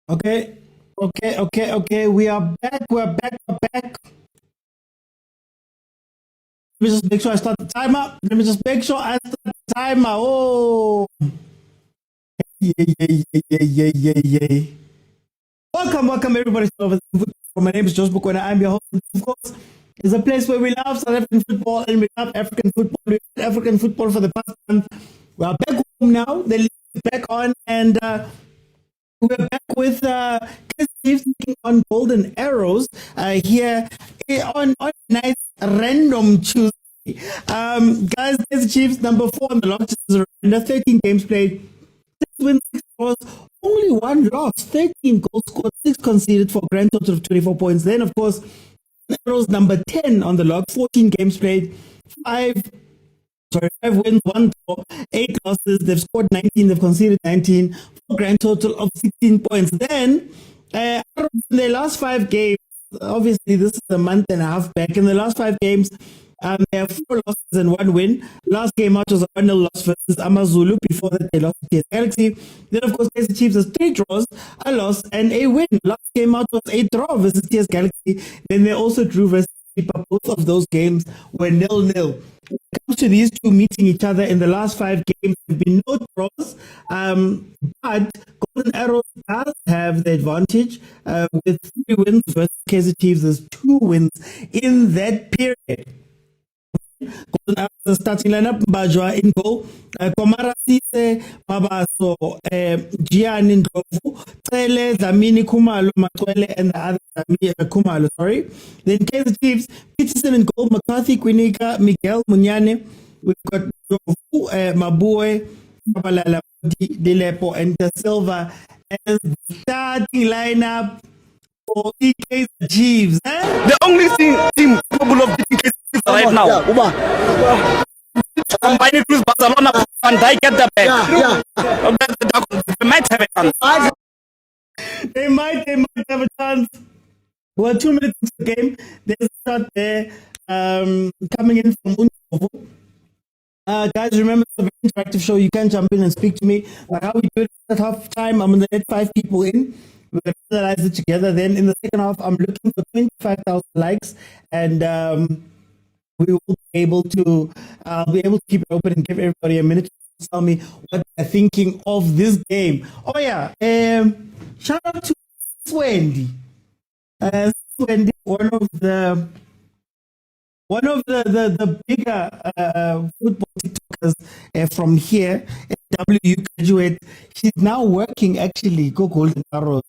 Okay. We are back. We're back. Let me just make sure I start the timer. Oh, yeah. Welcome, everybody. My name is Joseph Mokwena. I'm your host. Of course, it's a place where we love South African football and we love African football. We love African football for the past month. We are back home now. The league is back on, and we're back with Kaizer Chiefs taking on Golden Arrows here on a nice random Tuesday. Guys, Kaizer Chiefs number 4 on the log. 13 games played, 6 wins, 6 draws, only 1 loss, 13 goals scored, 6 conceded for a grand total of 24 points. Then, of course, Arrows number 10 on the log, 14 games played, 5 wins, 1 draw, 8 losses. They've scored 19, they've conceded 19, for a grand total of 16 points. Then, in the last 5 games, obviously this is a month and a half back, in the last 5 games, they have 4 losses and 1 win. Last game out was a 1-0 loss versus Amazulu. Before that, they lost to TS Galaxy. Then, of course, Kaizer Chiefs has 3 draws, a loss, and a win. Last game out was a draw versus TS Galaxy. Then they also drew versus Pipa. Both of those games were 0-0. When it comes to these two meeting each other in the last 5 games, there have been no draws. But Golden Arrows does have the advantage with 3 wins versus Kaizer Chiefs. There's 2 wins in that period. Golden Arrows starting lineup: Mbajwa in goal, Komara Sise, Mabaso, Gianni Ndlovu, Tsele, Dlamini Khumalo, Makwele, and the other Khumalo, sorry. Then Kaizer Chiefs, Peterson in goal, McCarthy, Quinika, Miguel Munyane. We've got Ndlovu, Mabue, Babalala, Dilepo, and Da Silva as the starting lineup for the Kaizer Chiefs. The only team capable of beating Kaizer Chiefs right now. Combining Cruz Barcelona and I get the back. They might have a chance. They might have a chance. Well, 2 minutes into the game, there's a shot there coming in from Undovo. Guys, remember, it's a very interactive show. You can jump in and speak to me. Like how we do it at half time, I'm going to let 5 people in. We're going to analyze it together. Then in the second half, I'm looking for 25,000 likes, and we will be able to keep it open and give everybody a minute to tell me what they're thinking of this game. Oh yeah, shout out to Wendy. Wendy, one of the bigger football TikTokers from here, WU graduate. She's now working actually go Golden Arrows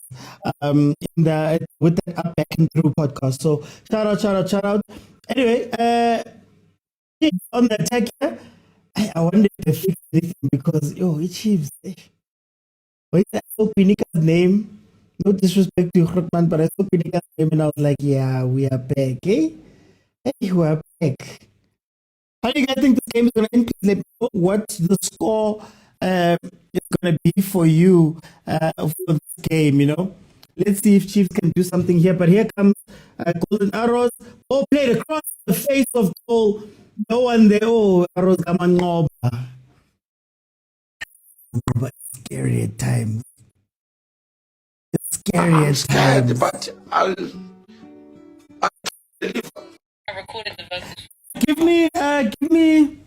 with that Up Back and Through podcast. So shout out. Anyway, on the attack here, I wonder if they fixed anything because it Chiefs. Wait, I saw Pinika's name. No disrespect to Grootman, but I saw Pinika's name and I was like, yeah, we are back, eh? Hey, we are back. How do you guys think this game is going to end? Please let me know what the score is going to be for you for this game, Let's see if Chiefs can do something here. But here comes Golden Arrows. All played across the face of goal. No one there. Oh, Arrows Gamangoba. But it's scary at times. It's scary at times. But I'll deliver. I recorded the vote. Give me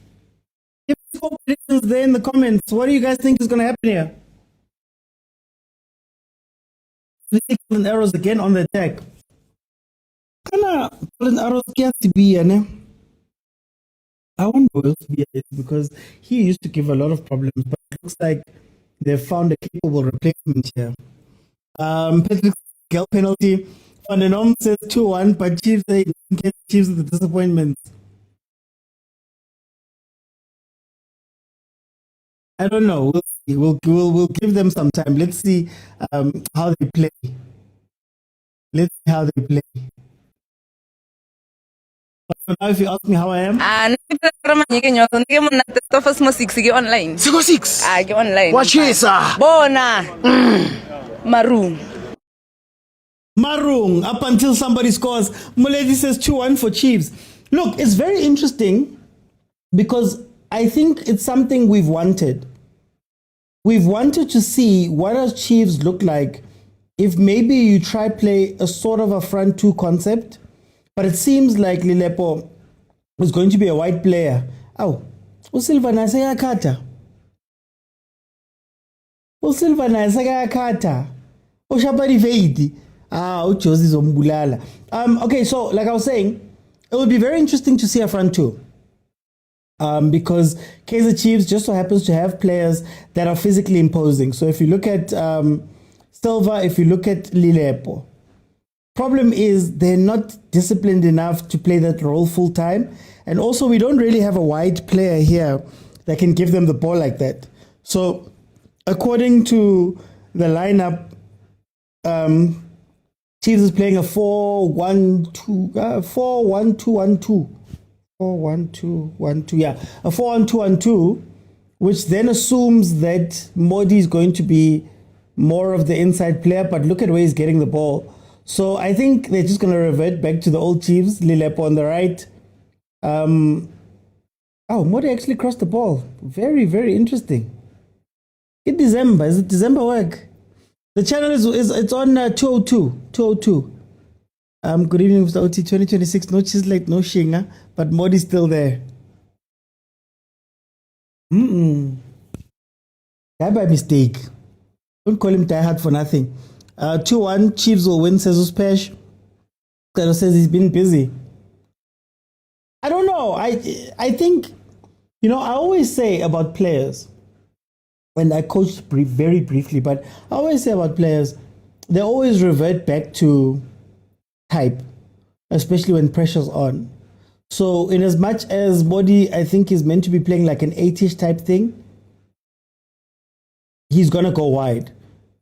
score predictions there in the comments. What do you guys think is going to happen here? Golden Arrows again on the attack. Golden Arrows has to be, I wonder who else to be because he used to give a lot of problems, but it looks like they've found a capable replacement here. Patrice Motsepe penalty. Van den Om says 2-1, but Chiefs say Chiefs the disappointment. I don't know. We'll give them some time. Let's see how they play. But now, if you ask me how I am, online. 6. Online. Watch this. Bona. Marung, up until somebody scores. Muledi says 2-1 for Chiefs. Look, it's very interesting because I think it's something we've wanted. We've wanted to see what does Chiefs look like if maybe you try play a sort of a front two concept, but it seems like Lilepo is going to be a wide player. Oh, uSilva naseyakhatha. uSilva naseyakhatha. Ushabani Veidi. Ujosi zombulala. Okay, so like I was saying, it would be very interesting to see a front two. Because Kaizer Chiefs just so happens to have players that are physically imposing. So if you look at Silva, if you look at Lilepo, problem is they're not disciplined enough to play that role full time. And also we don't really have a wide player here that can give them the ball like that. So according to the lineup, Chiefs is playing a 4-1-2, 4-1-2-1-2. 4-1-2-1-2, yeah. A 4-1-2-1-2, which then assumes that Modi is going to be more of the inside player, but look at where he's getting the ball. So I think they're just going to revert back to the old Chiefs. Lilepo on the right. Modi actually crossed the ball. Very, very interesting. In December. Is it December work? The channel is it's on 202. 202. Good evening, Mr. OT 2026. No Chislate, no Shinga, but Modi's still there. That by mistake. Don't call him diehard for nothing. 2-1, Chiefs will win, says Uspesh. Kano says he's been busy. I don't know. I think, I always say about players, and I coached very briefly, but I always say about players, they always revert back to type, especially when pressure's on. So in as much as Modi, I think, is meant to be playing like an 8-ish type thing, he's going to go wide.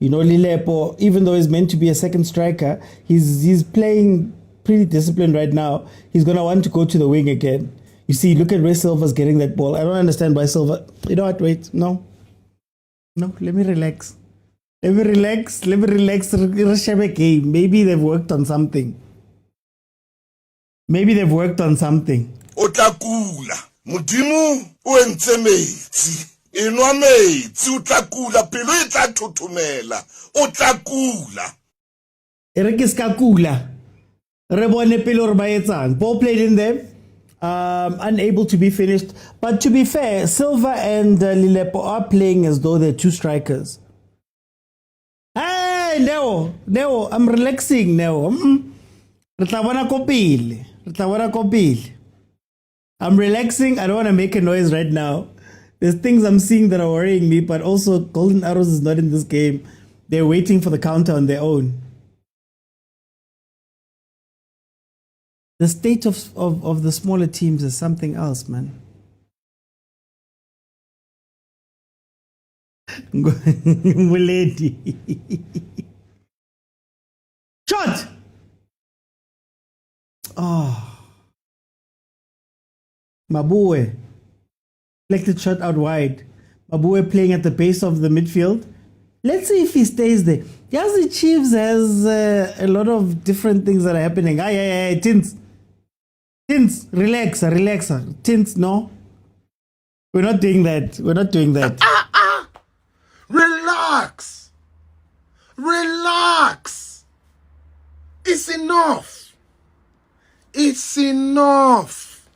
Lilepo, even though he's meant to be a second striker, he's playing pretty disciplined right now. He's going to want to go to the wing again. You see, look at where Silva's getting that ball. I don't understand why Silva... You know what? Wait. No, let me relax. Let me relax. Maybe they've worked on something. Otakula, mudimu uentse metsi. Inwa metsi utakula pelo itla thuthumela. Otakula. Erekiskakula. Rebone pelo re ba etsang. Ball played in there. Unable to be finished. But to be fair, Silva and Lilepo are playing as though they're two strikers. Hey, Neo, I'm relaxing, Neo. I'm relaxing. I don't want to make a noise right now. There's things I'm seeing that are worrying me, but also Golden Arrows is not in this game. They're waiting for the counter on their own. The state of the smaller teams is something else, man. Muledi. Shot! Oh. Mabue. Deflected shot out wide. Mabue playing at the base of the midfield. Let's see if he stays there. Yes, the Chiefs has a lot of different things that are happening. Aye, Tins, relax. Tins, no. We're not doing that. Relax. It's enough.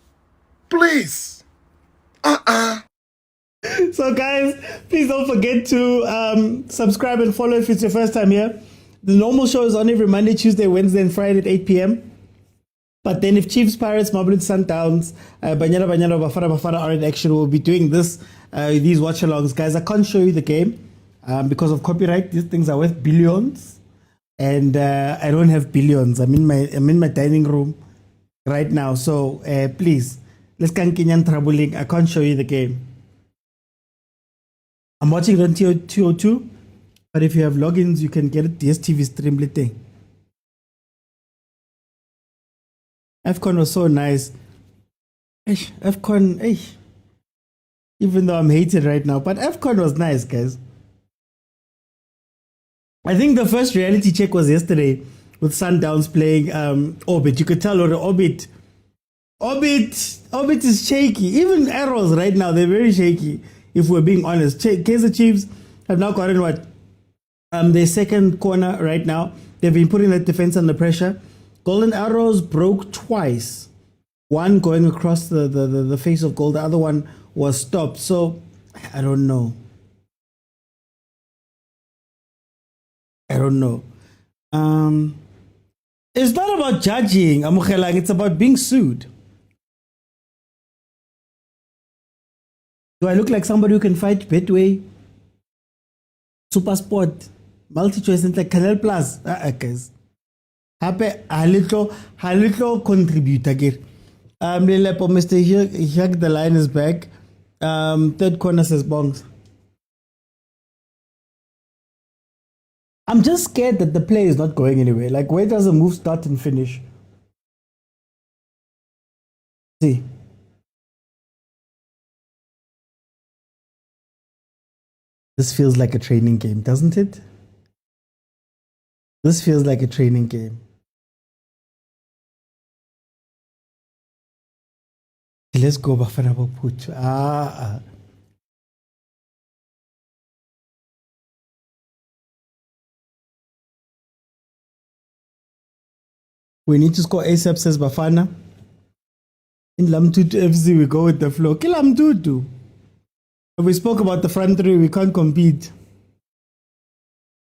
Please. So guys, please don't forget to subscribe and follow if it's your first time here. The normal show is on every Monday, Tuesday, Wednesday, and Friday at 8 p.m. But then if Chiefs, Pirates, Mamelodi, Sundowns, Banyana, Bafana are in action, we'll be doing these watch-alongs. Guys, I can't show you the game because of copyright. These things are worth billions. And I don't have billions. I'm in my dining room right now. So please, let's can't Kenyan troubling. I can't show you the game. I'm watching it on 202, but if you have logins, you can get it DSTV stream thing. AFCON was so nice. AFCON, even though I'm hated right now, but AFCON was nice, guys. I think the first reality check was yesterday with Sundowns playing Orbit. You could tell Orbit is shaky. Even Arrows right now, they're very shaky. If we're being honest, Kaizer Chiefs have now gotten their second corner right now. They've been putting that defense under pressure. Golden Arrows broke twice. One going across the face of goal. The other one was stopped. So, I don't know. It's not about judging, Amukelang. It's about being sued. Do I look like somebody who can fight Betway, Supersport, multi-choice, and like Canal Plus? Guys. Happy a little contributor here. Mr. Hug, the line is back. Third corner says bongs. I'm just scared that the play is not going anywhere. Like, where does the move start and finish? See. This feels like a training game, doesn't it? This feels like a training game. Let's go, bafana boputu. We need to score ASAP, says Bafana. In Lamtutu FC, we go with the flow. Kill Lamtutu. We spoke about the front three, we can't compete.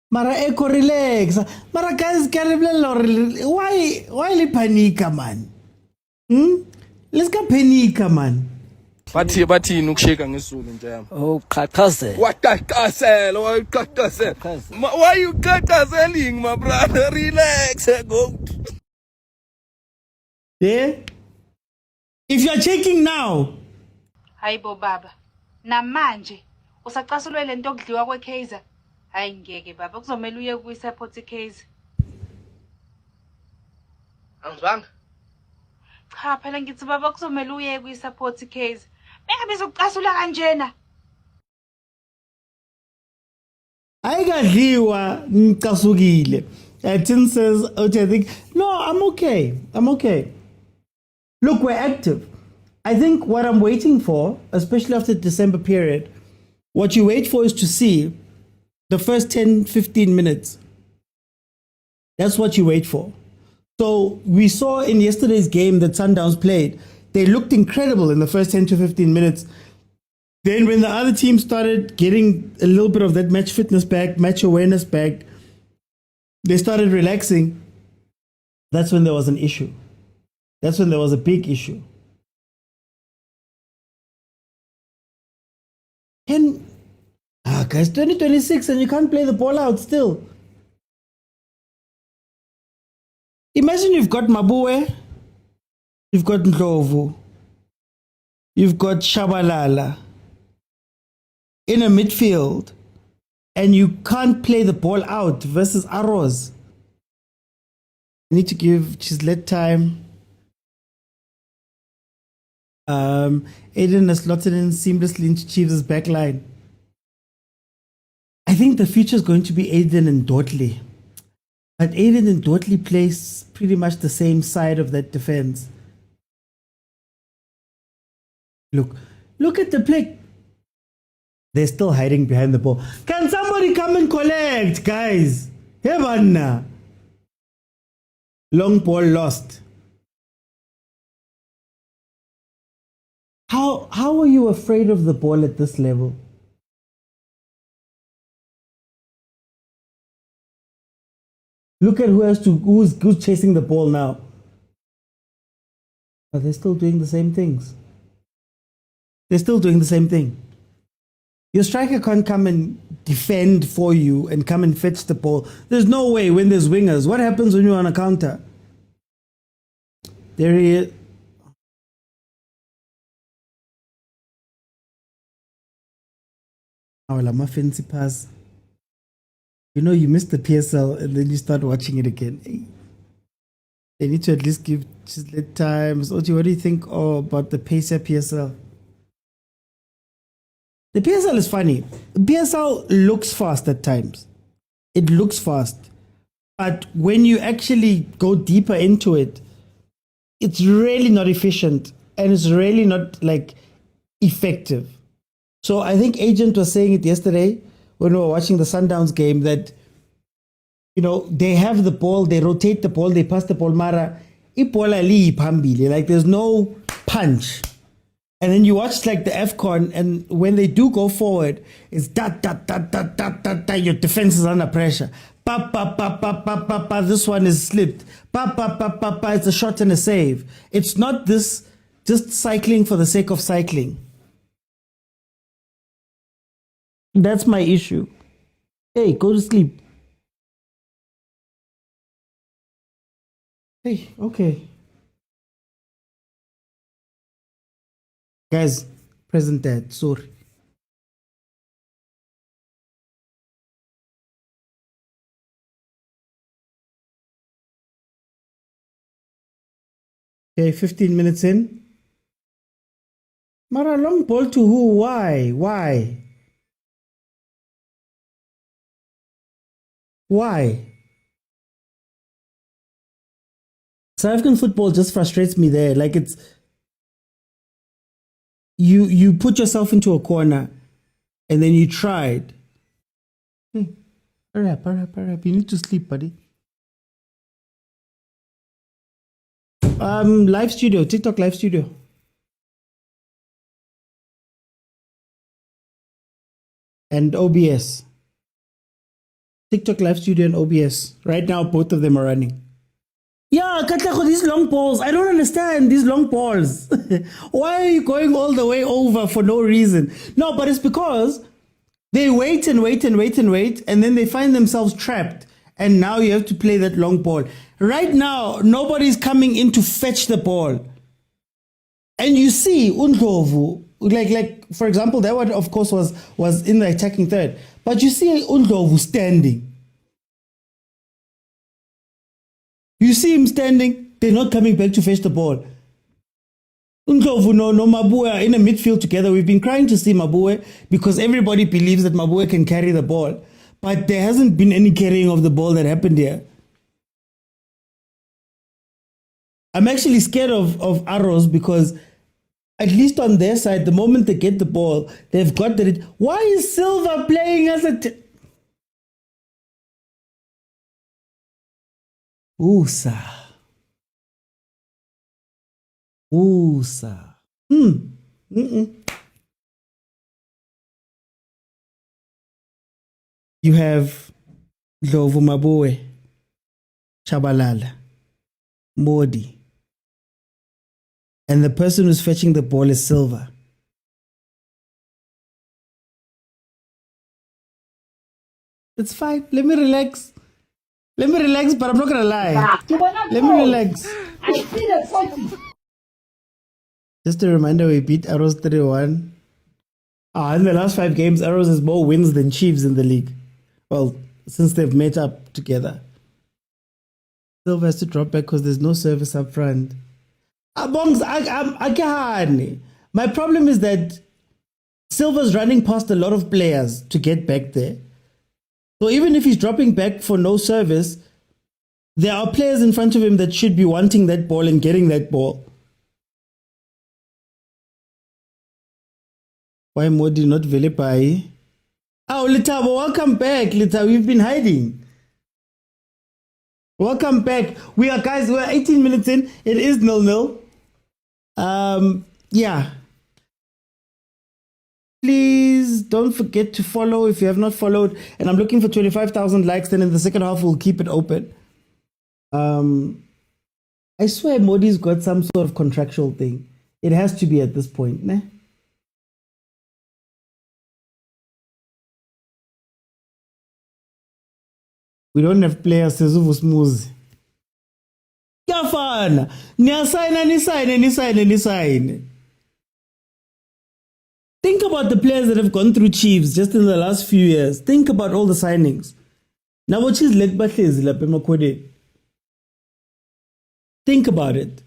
Mara echo relax. Mara guys, why li panika, man? Let's go panika, man. Bathi nukusheka ngesulu nje. Oh, khakhazela. What khakhazela? Why you khakhazeling, my brother? Relax, go. Yeah? If you're checking now. Hayibo baba. Namanje usacasulwe lento okudliwa kweKaizer. Hayi ngeke baba kuzomela uye kuyisupport iKaizer. Angizwanga? Cha phela ngithi baba kuzomela uye kuyisupport iKaizer. Bengabe zokucasula kanjena. Ayikadliwa ngicasukile. Tin says, okay, I think no, I'm okay. Look, we're active. I think what I'm waiting for, especially after the December period, what you wait for is to see the first 10-15 minutes. That's what you wait for. So we saw in yesterday's game that Sundowns played, they looked incredible in the first 10 to 15 minutes. Then when the other team started getting a little bit of that match fitness back, match awareness back, they started relaxing. That's when there was an issue. That's when there was a big issue. Guys, 2026 and you can't play the ball out still. Imagine you've got Mabue, you've got Ndlovu, you've got Shabalala in a midfield, and you can't play the ball out versus Arrows. You need to give Chislet time. Aiden has slotted in seamlessly into Chiefs' backline. I think the future is going to be Aiden and Dotley. But Aiden and Dotley plays pretty much the same side of that defense. Look at the play. They're still hiding behind the ball. Can somebody come and collect, guys? Heaven. Long ball lost. How are you afraid of the ball at this level? Look at who's chasing the ball now. But they're still doing the same things. They're still doing the same thing. Your striker can't come and defend for you and come and fetch the ball. There's no way when there's wingers. What happens when you're on a counter? There he is. My fancy pass. You know, you missed the PSL and then you start watching it again. They need to at least give Chislet times. Oti, what do you think about the Pacer PSL? The PSL is funny. PSL looks fast at times. It looks fast. But when you actually go deeper into it, it's really not efficient and it's really not like effective. So I think Agent was saying it yesterday when we were watching the Sundowns game that they have the ball, they rotate the ball, they pass the ball, mara, ipola li pambili, like there's no punch. And then you watch like the AFCON, and when they do go forward, it's your defense is under pressure. This one is slipped. It's a shot and a save. It's not this just cycling for the sake of cycling. That's my issue. Hey, go to sleep. Hey, okay. Guys, present dad, sorry. Okay, 15 minutes in. Mara, long ball to who? Why? South African football just frustrates me there. Like it's you put yourself into a corner and then you tried. Hey, hurry up. You need to sleep, buddy. Live studio, TikTok live studio. And OBS. TikTok live studio and OBS. Right now, both of them are running. Yeah, Katlako, these long balls. I don't understand these long balls. Why are you going all the way over for no reason? No, but it's because they wait, and then they find themselves trapped. And now you have to play that long ball. Right now, nobody's coming in to fetch the ball. And you see, Undlovu, like for example, that one, of course, was in the attacking third. But you see Undlovu standing. You see him standing, they're not coming back to fetch the ball. Undlovu, no Mabue are in the midfield together. We've been crying to see Mabue because everybody believes that Mabue can carry the ball. But there hasn't been any carrying of the ball that happened here. I'm actually scared of Arrows because at least on their side, the moment they get the ball, they've got that. Why is Silva playing as a... USA. You have Ndlovu Mabue, Chabalala, Modi. And the person who's fetching the ball is Silva. It's fine. Let me relax, but I'm not going to lie. Let me relax. I see the 40. Just a reminder, we beat Arrows 3-1. In the last 5 games, Arrows has more wins than Chiefs in the league. Well, since they've met up together. Silva has to drop back because there's no service up front. My problem is that Silva's running past a lot of players to get back there. So even if he's dropping back for no service, there are players in front of him that should be wanting that ball and getting that ball. Why Modi not Velepai? Oh, Litabo, welcome back, Lita. We've been hiding. Welcome back. We're 18 minutes in. It is 0-0. Yeah. Please don't forget to follow if you have not followed. And I'm looking for 25,000 likes. Then in the second half, we'll keep it open. I swear Modi's got some sort of contractual thing. It has to be at this point, ne? We don't have players Sezuvu smooth. Bafana, ni sign. Think about the players that have gone through Chiefs just in the last few years. Think about all the signings. Now what is leg battles la pemakode? Think about it.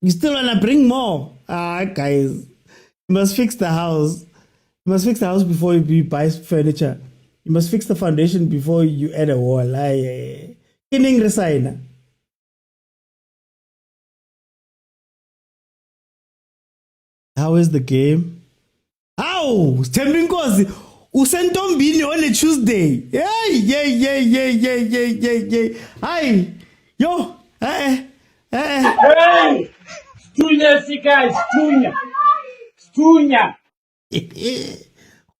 You still wanna bring more? Guys, you must fix the house. You must fix the house before you buy furniture. You must fix the foundation before you add a wall. Kining resign. How is the game? How? Usentombini on a Tuesday. Yay. Hi. Yo. Hey! Stunya sika, Stunya.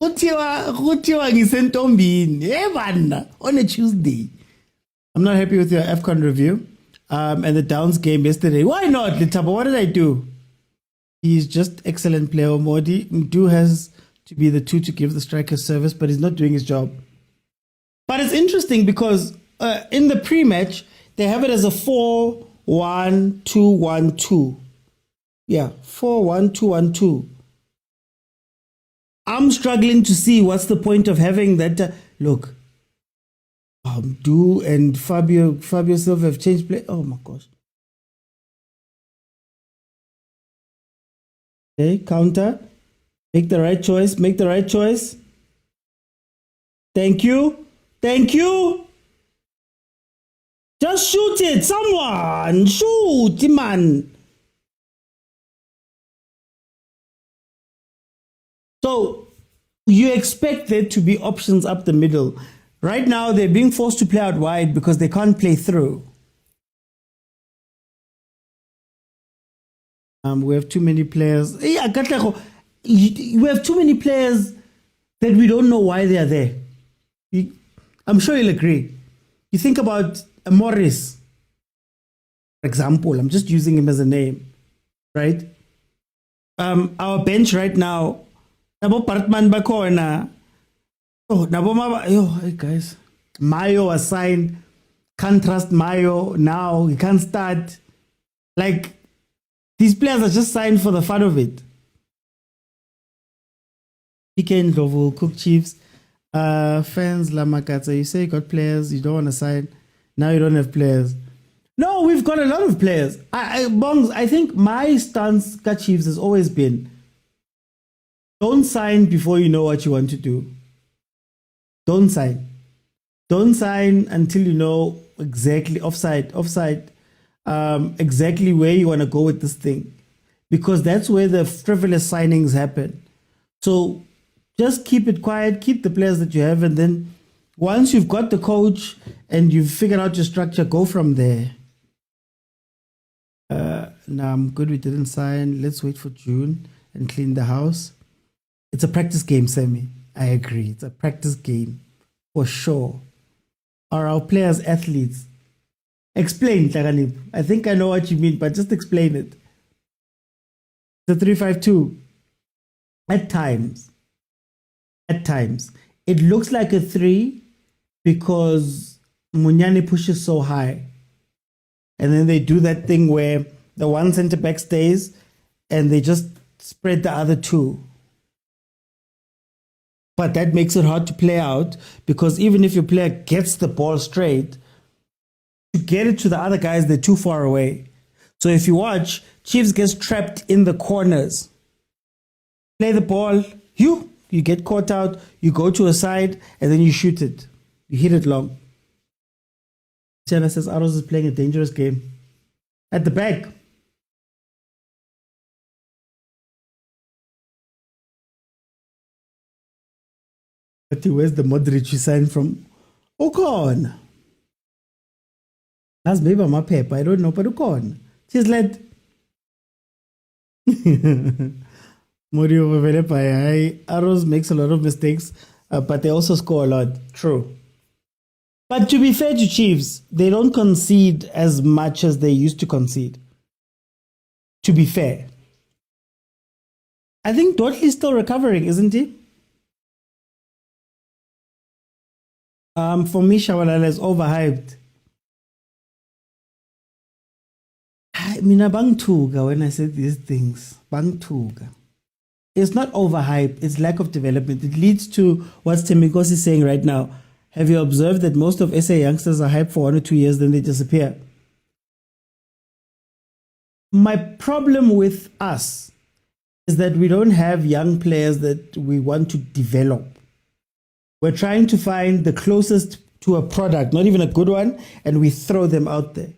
Kuthiwa ngisentombini. Bana, on a Tuesday. I'm not happy with your AFCON review. And the Downs game yesterday. Why not, Litaba? What did I do? He's just excellent player. Mdu has to be the two to give the striker service, but he's not doing his job. But it's interesting because in the pre-match, they have it as a 4-1-2-1-2. Yeah, 4-1-2-1-2. I'm struggling to see what's the point of having that. Look, Du and Fabio Silva have changed play. Oh my gosh. Okay, counter. Make the right choice. Thank you. Just shoot it. Someone shoot, man. So you expect there to be options up the middle. Right now, they're being forced to play out wide because they can't play through. We have too many players. We have too many players that we don't know why they are there. I'm sure you'll agree. You think about Morris, for example. I'm just using him as a name, right? Our bench right now, Nabo Partman Bakona. Oh, hey guys. Mayo was signed. Can't trust Mayo now. He can't start. Like, these players are just signed for the fun of it. PK Ndlovu, Cook Chiefs. Fans, Lamakatsa, you say you got players, you don't want to sign. Now you don't have players. No, we've got a lot of players. Bongs, I think my stance, CAF Chiefs, has always been, don't sign before you know what you want to do. Don't sign. Don't sign until you know exactly offside, exactly where you want to go with this thing. Because that's where the frivolous signings happen. So just keep it quiet, keep the players that you have, and then once you've got the coach and you've figured out your structure, go from there. No, I'm good. We didn't sign. Let's wait for June and clean the house. It's a practice game, Sammy. I agree. It's a practice game for sure. Are our players athletes? Explain, Taranip. I think I know what you mean, but just explain it. The 3-5-2. At times, it looks like a 3 because Munyani pushes so high. And then they do that thing where the one center back stays and they just spread the other two. But that makes it hard to play out because even if your player gets the ball straight, to get it to the other guys, they're too far away. So if you watch, Chiefs gets trapped in the corners. Play the ball, you get caught out, you go to a side, and then you shoot it. You hit it long. Tiana says Aros is playing a dangerous game. At the back. But where's the Modric you signed from? Ocon. That's maybe my paper. I don't know, but Ocon. She's led. Morio Arrows makes a lot of mistakes, but they also score a lot. True. But to be fair to Chiefs, they don't concede as much as they used to concede. To be fair. I think Dotley's still recovering, isn't he? For me, Shabalala is overhyped. I mean, bangtuga when I said these things. Bangtuga. It's not overhyped. It's lack of development. It leads to what Temikos is saying right now. Have you observed that most of SA youngsters are hyped for 1 or 2 years, then they disappear? My problem with us is that we don't have young players that we want to develop. We're trying to find the closest to a product, not even a good one, and we throw them out there.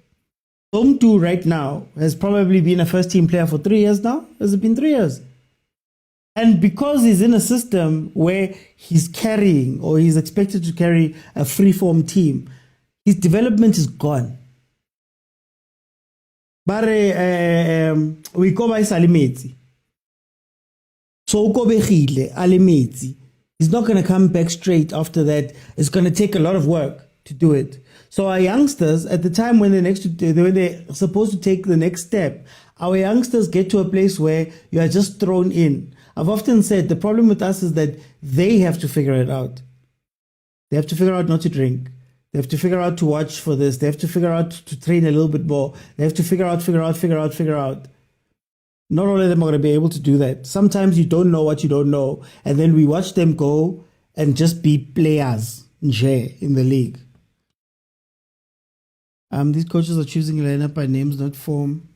Omtu right now has probably been a first-team player for 3 years now. Has it been 3 years? And because he's in a system where he's carrying or he's expected to carry a free-form team, his development is gone. But we go by Salimeti. So Ukobehile, Alimeti. He's not going to come back straight after that. It's going to take a lot of work to do it. So our youngsters, at the time when they're supposed to take the next step, our youngsters get to a place where you are just thrown in. I've often said the problem with us is that they have to figure it out. They have to figure out not to drink. They have to figure out to watch for this. They have to figure out to train a little bit more. They have to figure out. Not all of them are going to be able to do that. Sometimes you don't know what you don't know. And then we watch them go and just be players in the league. These coaches are choosing a lineup by names, not form.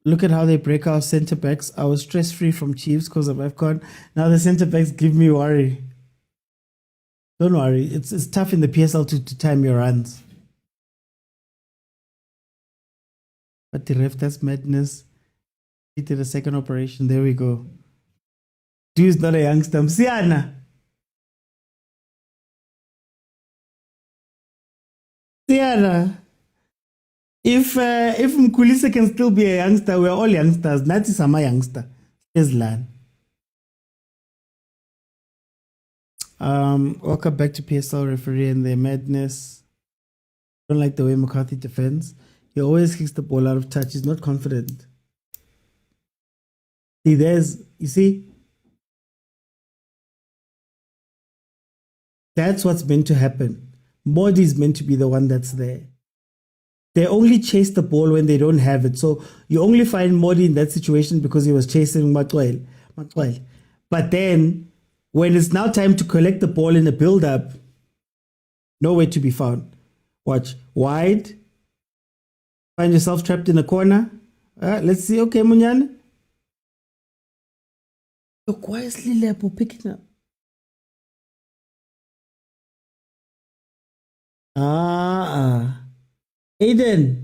Look at how they break our centre backs. I was stress free from Chiefs because of AFCON. Now the centre backs give me worry. Don't worry, it's tough in the PSL to time your runs. But the ref, that's madness. He did a second operation. There we go. Dude is not a youngster. Msiana. If Mkulisa can still be a youngster, we're all youngsters. Nati sama youngster. Islan. Welcome back to PSL referee and their madness. Don't like the way McCarthy defends. He always kicks the ball out of touch. He's not confident. You see? That's what's meant to happen. Modi is meant to be the one that's there. They only chase the ball when they don't have it. So you only find Modi in that situation because he was chasing Matwell. But then, when it's now time to collect the ball in the build-up, nowhere to be found. Watch. Wide. Find yourself trapped in a corner. Let's see. Okay, Munyane. You're quietly level picking up. Aiden.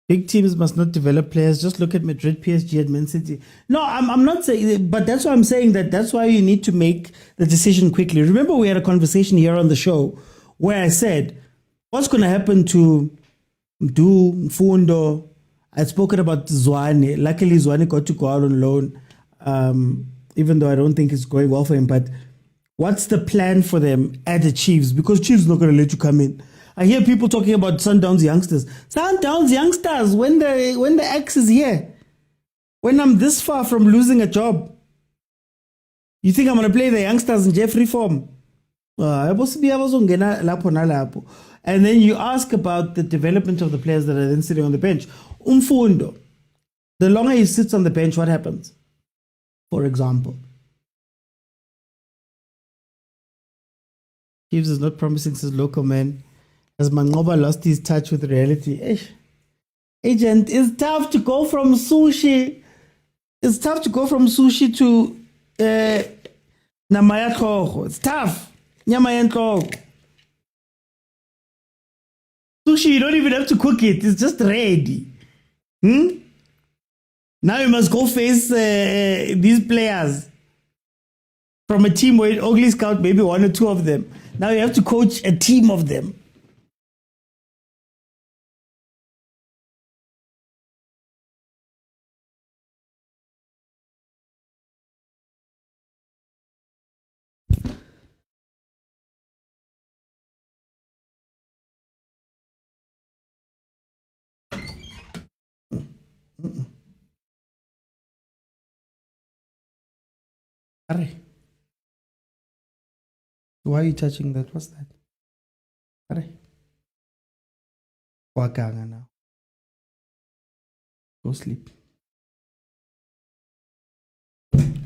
Big teams must not develop players. Just look at Madrid, PSG, and Man City. No, I'm not saying, but that's why I'm saying that's why you need to make the decision quickly. Remember, we had a conversation here on the show where I said, what's going to happen to Mfundo? I'd spoken about Tshwane. Luckily, Tshwane got to go out on loan, even though I don't think it's going well for him. But what's the plan for them at the Chiefs? Because Chiefs not going to let you come in. I hear people talking about Sundowns youngsters. Sundowns youngsters, when the X is here, when I'm this far from losing a job, you think I'm going to play the youngsters in Jeffrey form? And then you ask about the development of the players that are then sitting on the bench. Umfundo, the longer he sits on the bench, what happens? For example, Chiefs is not promising, says local man. As Mangoba lost his touch with reality. Agent, it's tough to go from sushi. It's tough to go from sushi to namaya tlhogo. It's tough. Nyama ya tlhogo. Sushi, you don't even have to cook it. It's just ready. Now you must go face these players from a team where only scout maybe one or two of them. Now you have to coach a team of them. Why are you touching that? What's that? Wakanga now. Go sleep. Did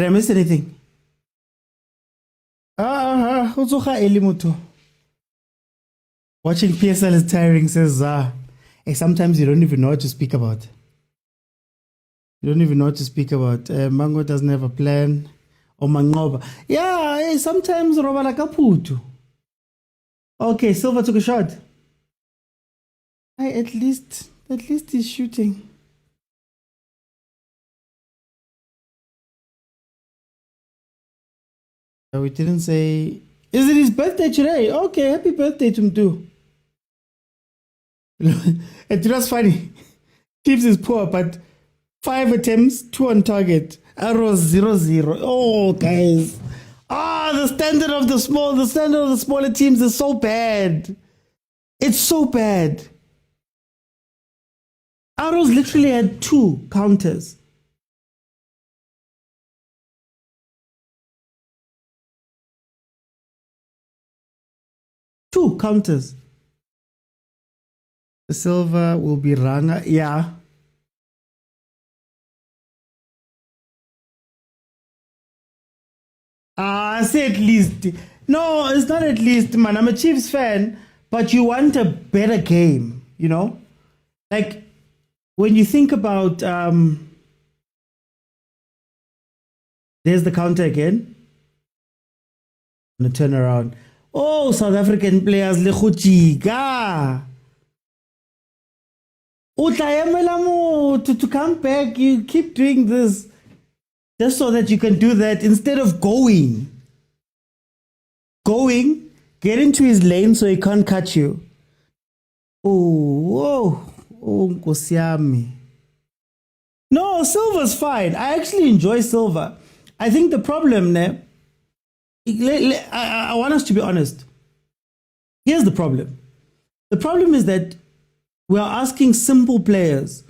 I miss anything? Utsoga eli motho. Watching PSL is tiring, says hey, sometimes you don't even know what to speak about. You don't even know what to speak about. Mango doesn't have a plan. Or Mangoba. Yeah, hey, sometimes Roba like a putu. Okay, Silva took a shot. Hey, at least he's shooting. We didn't say. Is it his birthday today? Okay, happy birthday to him too. It was funny. Chiefs is poor, but 5 attempts, 2 on target. Arrows 0-0. Oh, guys. The standard of the smaller teams is so bad. It's so bad. Arrows literally had 2 counters. Two counters. The silver will be Ranga. Yeah. I say at least. No, it's not at least, man. I'm a Chiefs fan, but you want a better game, you know? Like, when you think about, there's the counter again. I'm going to turn around. Oh, South African players, Lechuchiga. To come back, you keep doing this just so that you can do that instead of going, get into his lane so he can't catch you. Oh, Nkosiami. No, Silver's fine. I actually enjoy Silver. I think the problem, I want us to be honest. Here's the problem. The problem is that we are asking simple players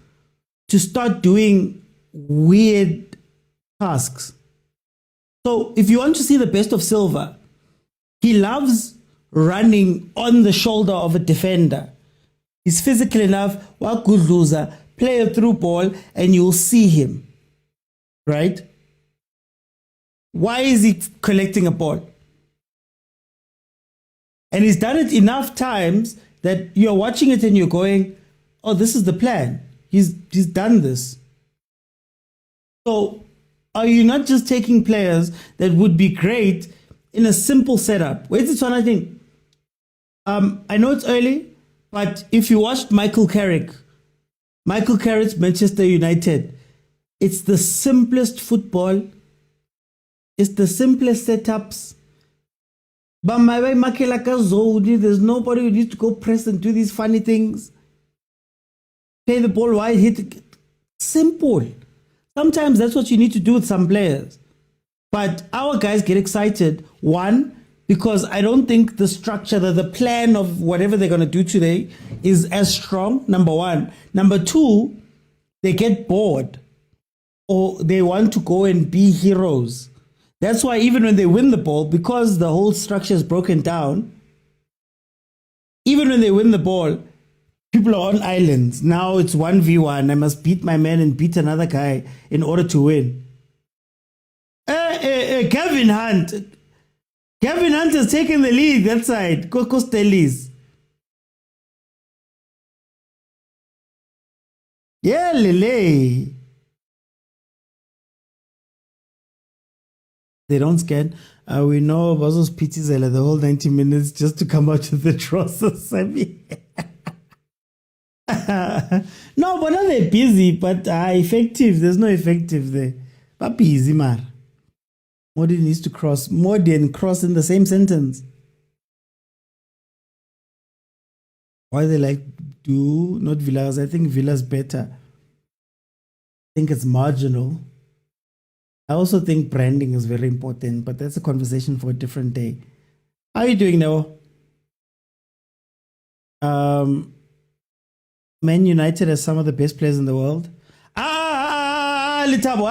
to start doing weird tasks. So if you want to see the best of Silva, he loves running on the shoulder of a defender. He's physical enough, good loser, play a through ball, and you'll see him. Right? Why is he collecting a ball? And he's done it enough times that you're watching it and you're going, oh, this is the plan. He's done this. So are you not just taking players that would be great in a simple setup? Where's this one, I think? I know it's early, but if you watched Michael Carrick's Manchester United, it's the simplest football. It's the simplest setups. But my way, there's nobody who needs to go press and do these funny things. Play the ball wide, hit it. Simple. Sometimes that's what you need to do with some players. But our guys get excited. One, because I don't think the structure, the plan of whatever they're going to do today is as strong, number one. Number two, they get bored. Or they want to go and be heroes. That's why even when they win the ball, because the whole structure is broken down, even when they win the ball, people are on islands. Now it's 1v1. I must beat my man and beat another guy in order to win. Gavin Hunt. Gavin Hunt has taken the lead that side. Coco Stellis. Yeah, Lele. They don't scan. We know Bazo's Pitizela the whole 90 minutes just to come out with the draw. No, but now they're busy, but effective. There's no effective there. But busy, man. Modi needs to cross. Modi and cross in the same sentence. Why they like do not Villas? I think Villas better. I think it's marginal. I also think branding is very important, but that's a conversation for a different day. How are you doing now? Man United has some of the best players in the world. Litabo.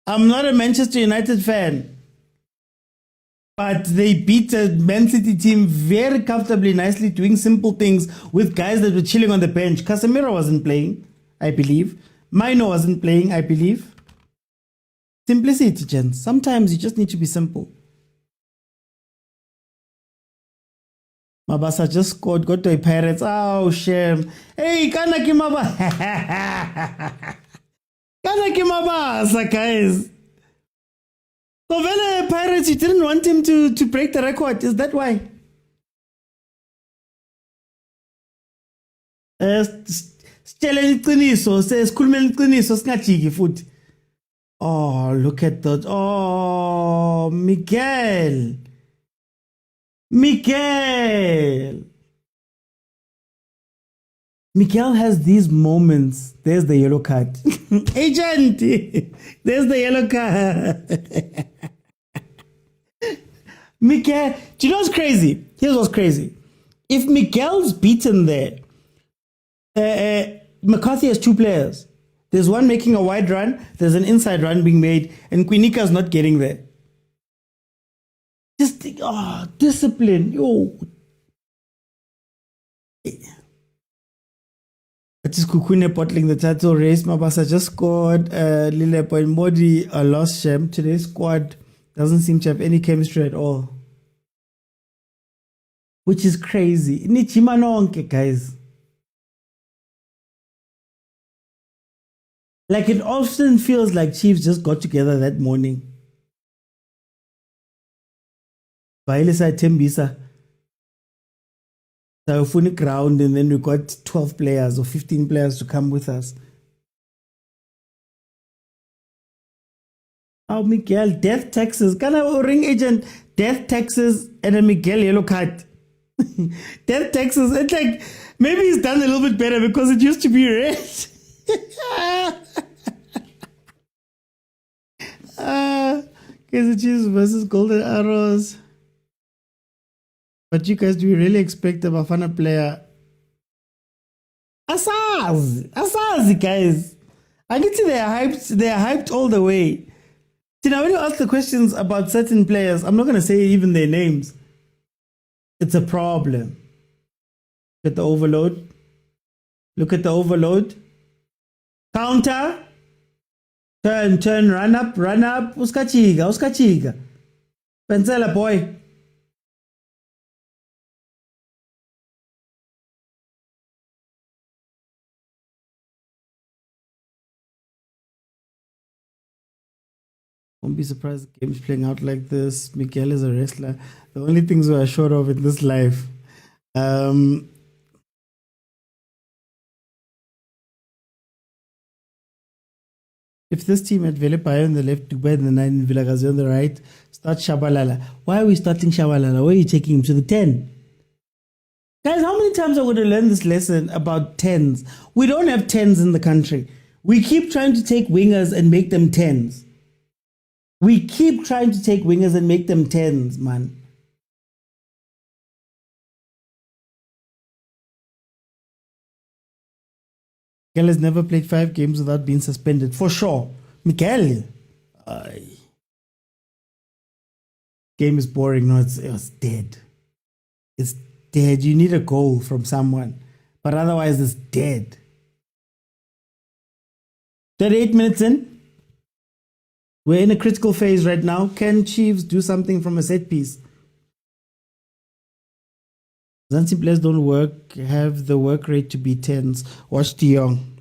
I'm not a Manchester United fan, but they beat a Man City team very comfortably, nicely, doing simple things with guys that were chilling on the bench. Casemiro wasn't playing, I believe. Mino wasn't playing, I believe. Simplicity, gents. Sometimes you just need to be simple. Mabasa just scored, got to a Pirates. Oh, shame. Hey, kana ki Mabasa, guys. So, Vele Pirates, you didn't want him to break the record. Is that why? Oh, look at that. Oh, Miguel. Miguel has these moments. There's the yellow card. Agent! There's the yellow card. Miguel, do you know what's crazy? Here's what's crazy. If Miguel's beaten there, McCarthy has two players. There's one making a wide run, there's an inside run being made, and Quinika's not getting there. Just discipline. Yo. Just Kukune bottling the title race. Mabasa just scored. Lilepo and Modi a lost shame. Today's squad doesn't seem to have any chemistry at all. Which is crazy. Nichimanonke, guys. Like it often feels like Chiefs just got together that morning. Bailisa Tembisa. So funny ground, and then we got 12 players or 15 players to come with us. Oh, Miguel, death taxes. Can I ring agent? Death taxes and a Miguel yellow card. Death taxes. It's like maybe he's done a little bit better because it used to be red. Kaizer Chiefs versus Golden Arrows. But you guys, do you really expect a Bafana player? Asazi, guys. I get to they are hyped all the way. See, now when you ask the questions about certain players, I'm not going to say even their names. It's a problem. Look at the overload. Look at the overload. Counter. Turn, run up. Uskachiga. Pensela, boy. Won't be surprised the game's playing out like this. Miguel is a wrestler. The only things we are short of in this life. If this team had Velepayo on the left, Dubai in the 9, and Vilakazi on the right, start Shabalala. Why are we starting Shabalala? Why are you taking him to the 10? Guys, how many times are we going to learn this lesson about 10s? We don't have 10s in the country. We keep trying to take wingers and make them 10s. We keep trying to take wingers and make them 10s, man. Miguel has never played 5 games without being suspended. For sure. Miguel. Game is boring. No, it's dead. It's dead. You need a goal from someone. But otherwise, it's dead. 38 minutes in. We're in a critical phase right now. Can Chiefs do something from a set piece? Zanzi players don't have the work rate to be 10s. Watch De Jong.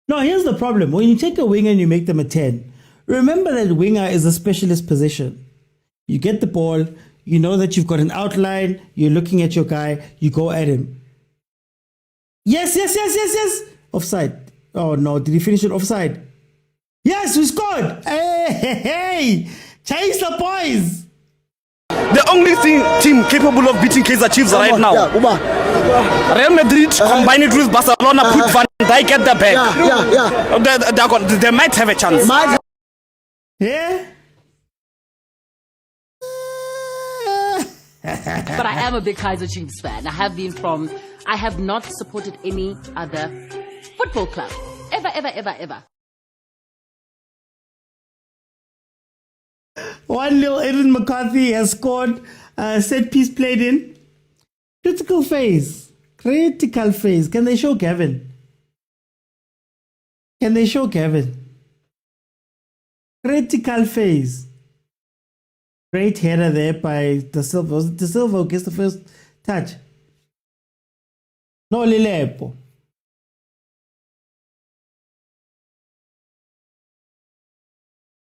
No, here's the problem. When you take a winger and you make them a 10, remember that winger is a specialist position. You get the ball, you know that you've got an outline, you're looking at your guy, you go at him. Yes. Offside. Oh no, did he finish it offside? Yes, we scored! Hey! Chase the boys! The only team capable of beating Kaizer Chiefs right now. Real Madrid combine it with Barcelona, put Van Dijk at the back. They might have a chance. Yeah? But I am a big Kaizer Chiefs fan. I have not supported any other football club. Ever. 1-0, Irvin McCarthy has scored. Set piece played in. Critical phase. Can they show Gavin? Critical phase. Great header there by De Silva. Was it De Silva who gets the first Touch. No, Lilepo.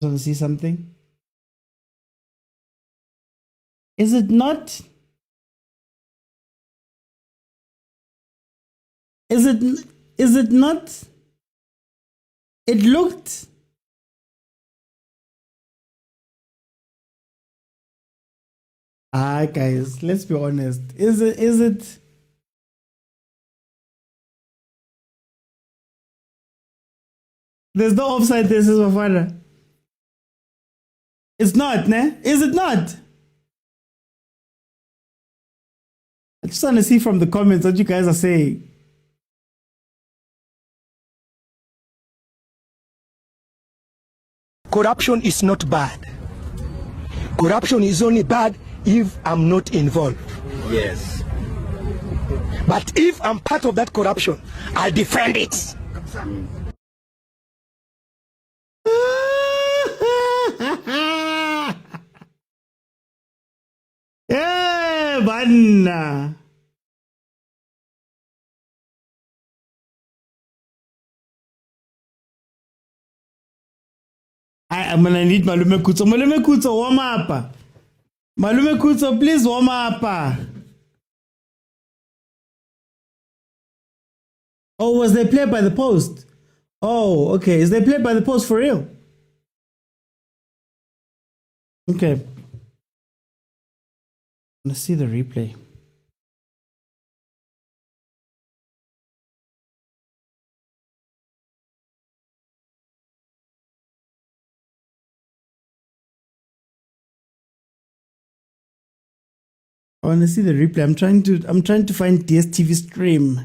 Want to see something? Is it not? Is it not? It looked. Guys, let's be honest. Is it? There's no offside. This is bafana. It's not, ne? Is it not? I just want to see from the comments what you guys are saying. Corruption is not bad. Corruption is only bad if I'm not involved. Yes. But if I'm part of that corruption, I'll defend it. Yeah, banna. I'm gonna need Malume Kutso. Malume Kutso, warm up. Malume Kutso, please warm up. Oh, was they played by the post? Oh, okay. Is they played by the post for real? Okay. Let's see the replay. I want to see the replay. I'm trying to find DSTV stream.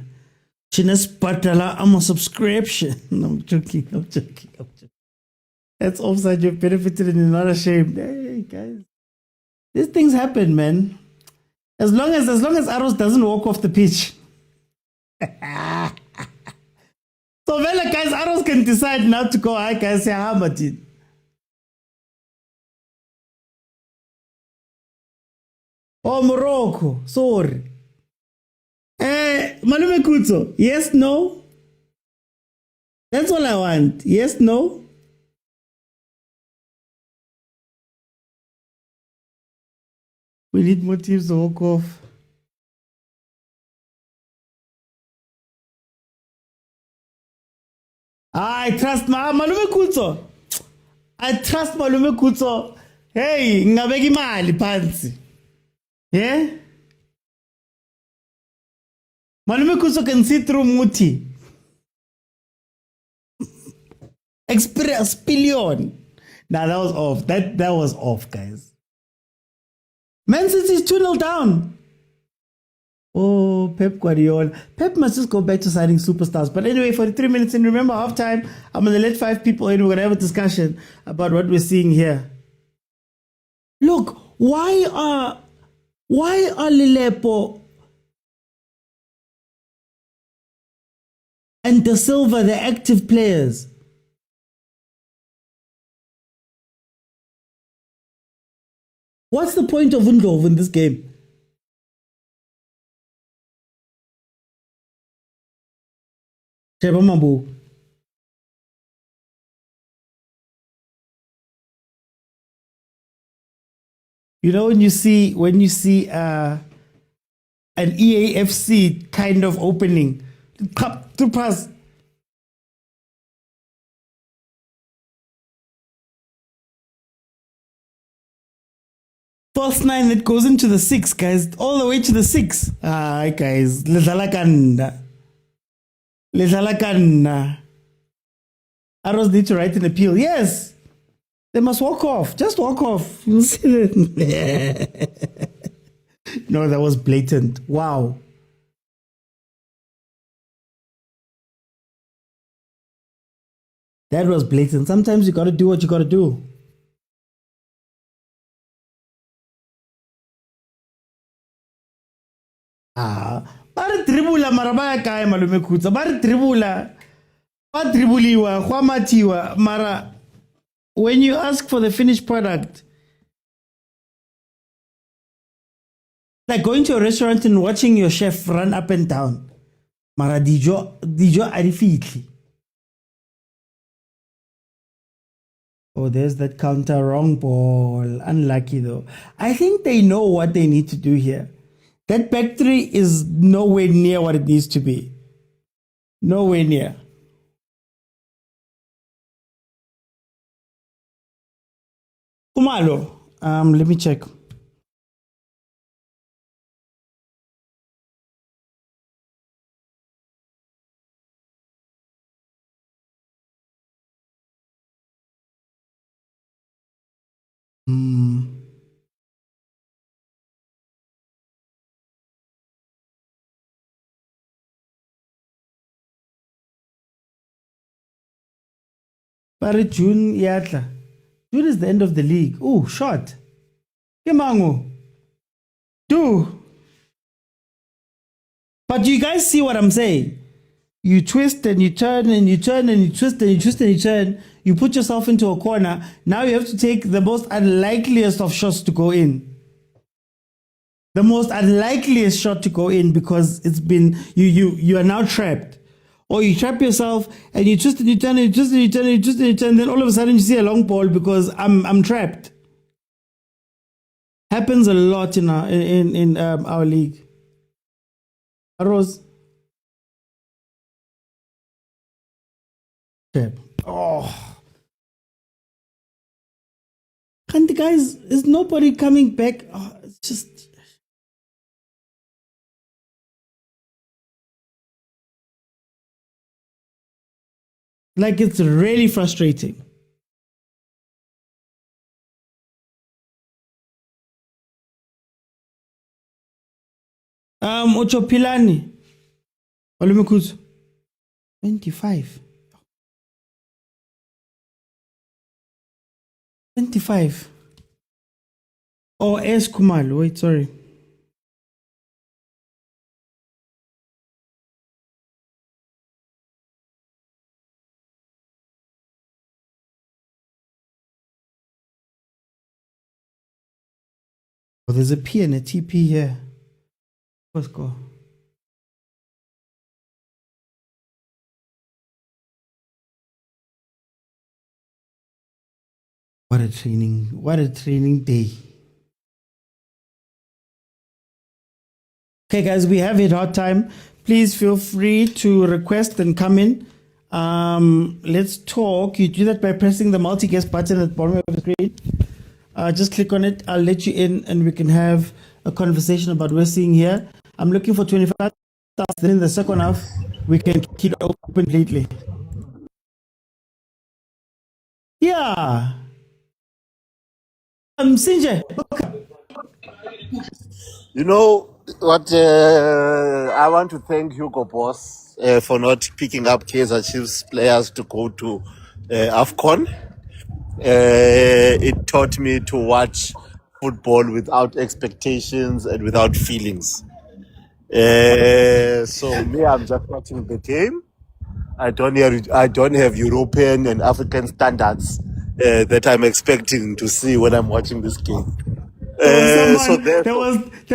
Chinas Patala, I'm a subscription. No, I'm joking. That's offside. You've benefited and you're not ashamed. Hey guys, these things happen, man. As long as Arrows doesn't walk off the pitch. So well, guys, Arrows can decide not to go. I can say Hamatin. Oh, Morocco. Sorry. Malume Kutso. Yes, no? That's all I want. Yes, no? We need more teams to walk off. I trust Malume Kutso. I trust Malume Kutso. Hey, ngabeki mali phansi. Yeah? Malume Kutso can see through Muti. Experience billion. Nah, that was off. That was off, guys. Man City is 2-0 down. Oh, Pep Guardiola. Pep must just go back to signing superstars. But anyway, 43 minutes in. Remember, halftime, I'm going to let 5 people in. We're going to have a discussion about what we're seeing here. Look, why are Lilepo and Da Silva the active players? What's the point of Undov in this game? Mabu. You know, when you see an EAFC kind of opening, to pass. False 9 that goes into the 6, guys, all the way to the 6. Guys, Lezalakanda. Arrows need to write an appeal. Yes, they must walk off. Just walk off. You'll see them. No, that was blatant. Wow. That was blatant. Sometimes you got to do what you got to do. Bari tribula marabaya kaya Malume Kutso. Bari tribula. Ba tribuliwa, khwamatiwa, mara when you ask for the finished product, Like going to a restaurant and watching your chef run up and down. Mara dijo arifitli. Oh, there's that counter, wrong ball. Unlucky though. I think they know what they need to do here. That back three is nowhere near what it needs to be. Nowhere near. Kumalo. Let me check. But June yatla. June is the end of the league. Oh, shot. Kemango. Do. But you guys see what I'm saying? You twist and you turn and you turn and you twist and you twist and you turn. You put yourself into a corner. Now you have to take the most unlikeliest of shots to go in. The most unlikeliest shot to go in because it's been, you are now trapped. Or you trap yourself and you twist and you turn and you twist and you turn and you twist and you turn. Then all of a sudden you see a long ball because I'm trapped. Happens a lot in our league. Rose. Okay. Oh. And the guys, is nobody coming back? Oh, it's just. Like, it's really frustrating. Ochopilani. Olumikuzu. 25. 25. Oh, S. Kumal. Wait, sorry. Oh, there's a P and a TP here. Let's go. What a training day. Okay, guys, we have hit hard time. Please feel free to request and come in. Let's talk. You do that by pressing the multi-guest button at the bottom of the screen. Just click on it. I'll let you in and we can have a conversation about what we're seeing here. I'm looking for 25,000. Then in the second half, we can keep it open completely. Yeah. Sinje. You know what? I want to thank Hugo Boss for not picking up Kaizer Chiefs players to go to AFCON. It taught me to watch football without expectations and without feelings. So me, I'm just watching the game. I don't have European and African standards that I'm expecting to see when I'm watching this game. There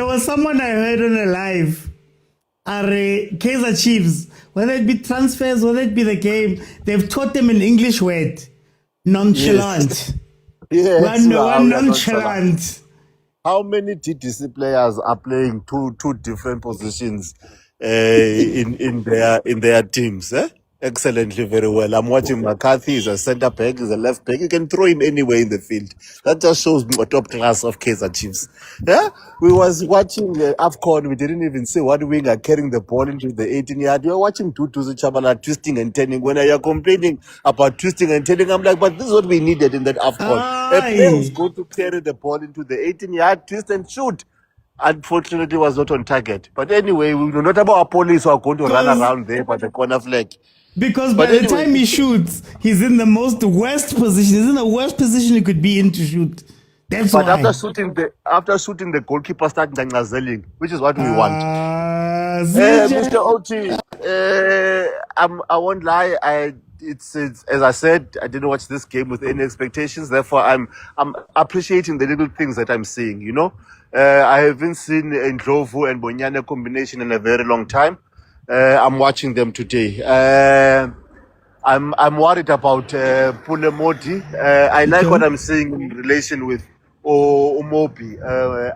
was someone I heard on a live. Kaizer Chiefs, whether it be transfers, whether it be the game, they've taught them an English word. Nonchalant. Yes. One nonchalant. How many DTC players are playing two different positions in their teams? Excellently, very well. I'm watching McCarthy. He's a centre back, he's a left back. You can throw him anywhere in the field. That just shows a top class of Kaizer Chiefs. Yeah, we was watching AFCON. We didn't even see one winger carrying the ball into the 18-yard. We were watching Tutu Chabala twisting and turning. When you're complaining about twisting and turning, I'm like, but this is what we needed in that AFCON. A player who's going to carry the ball into the 18-yard, twist and shoot. Unfortunately, was not on target. But anyway, we know not about our police who are going to run around there by the corner flag. Because by the time he shoots, he's in the worst position. He's in the worst position he could be in to shoot. That's why. But after shooting the goalkeeper started ngazelling, which is what we want. Mr. Mr. Oti, I won't lie. it's as I said, I didn't watch this game with any expectations. Therefore, I'm appreciating the little things that I'm seeing. You know, I haven't seen Ndlovu and Bonyane combination in a very long time. I'm watching them today. I'm worried about Pule Modi. I like what I'm seeing in relation with Umobi.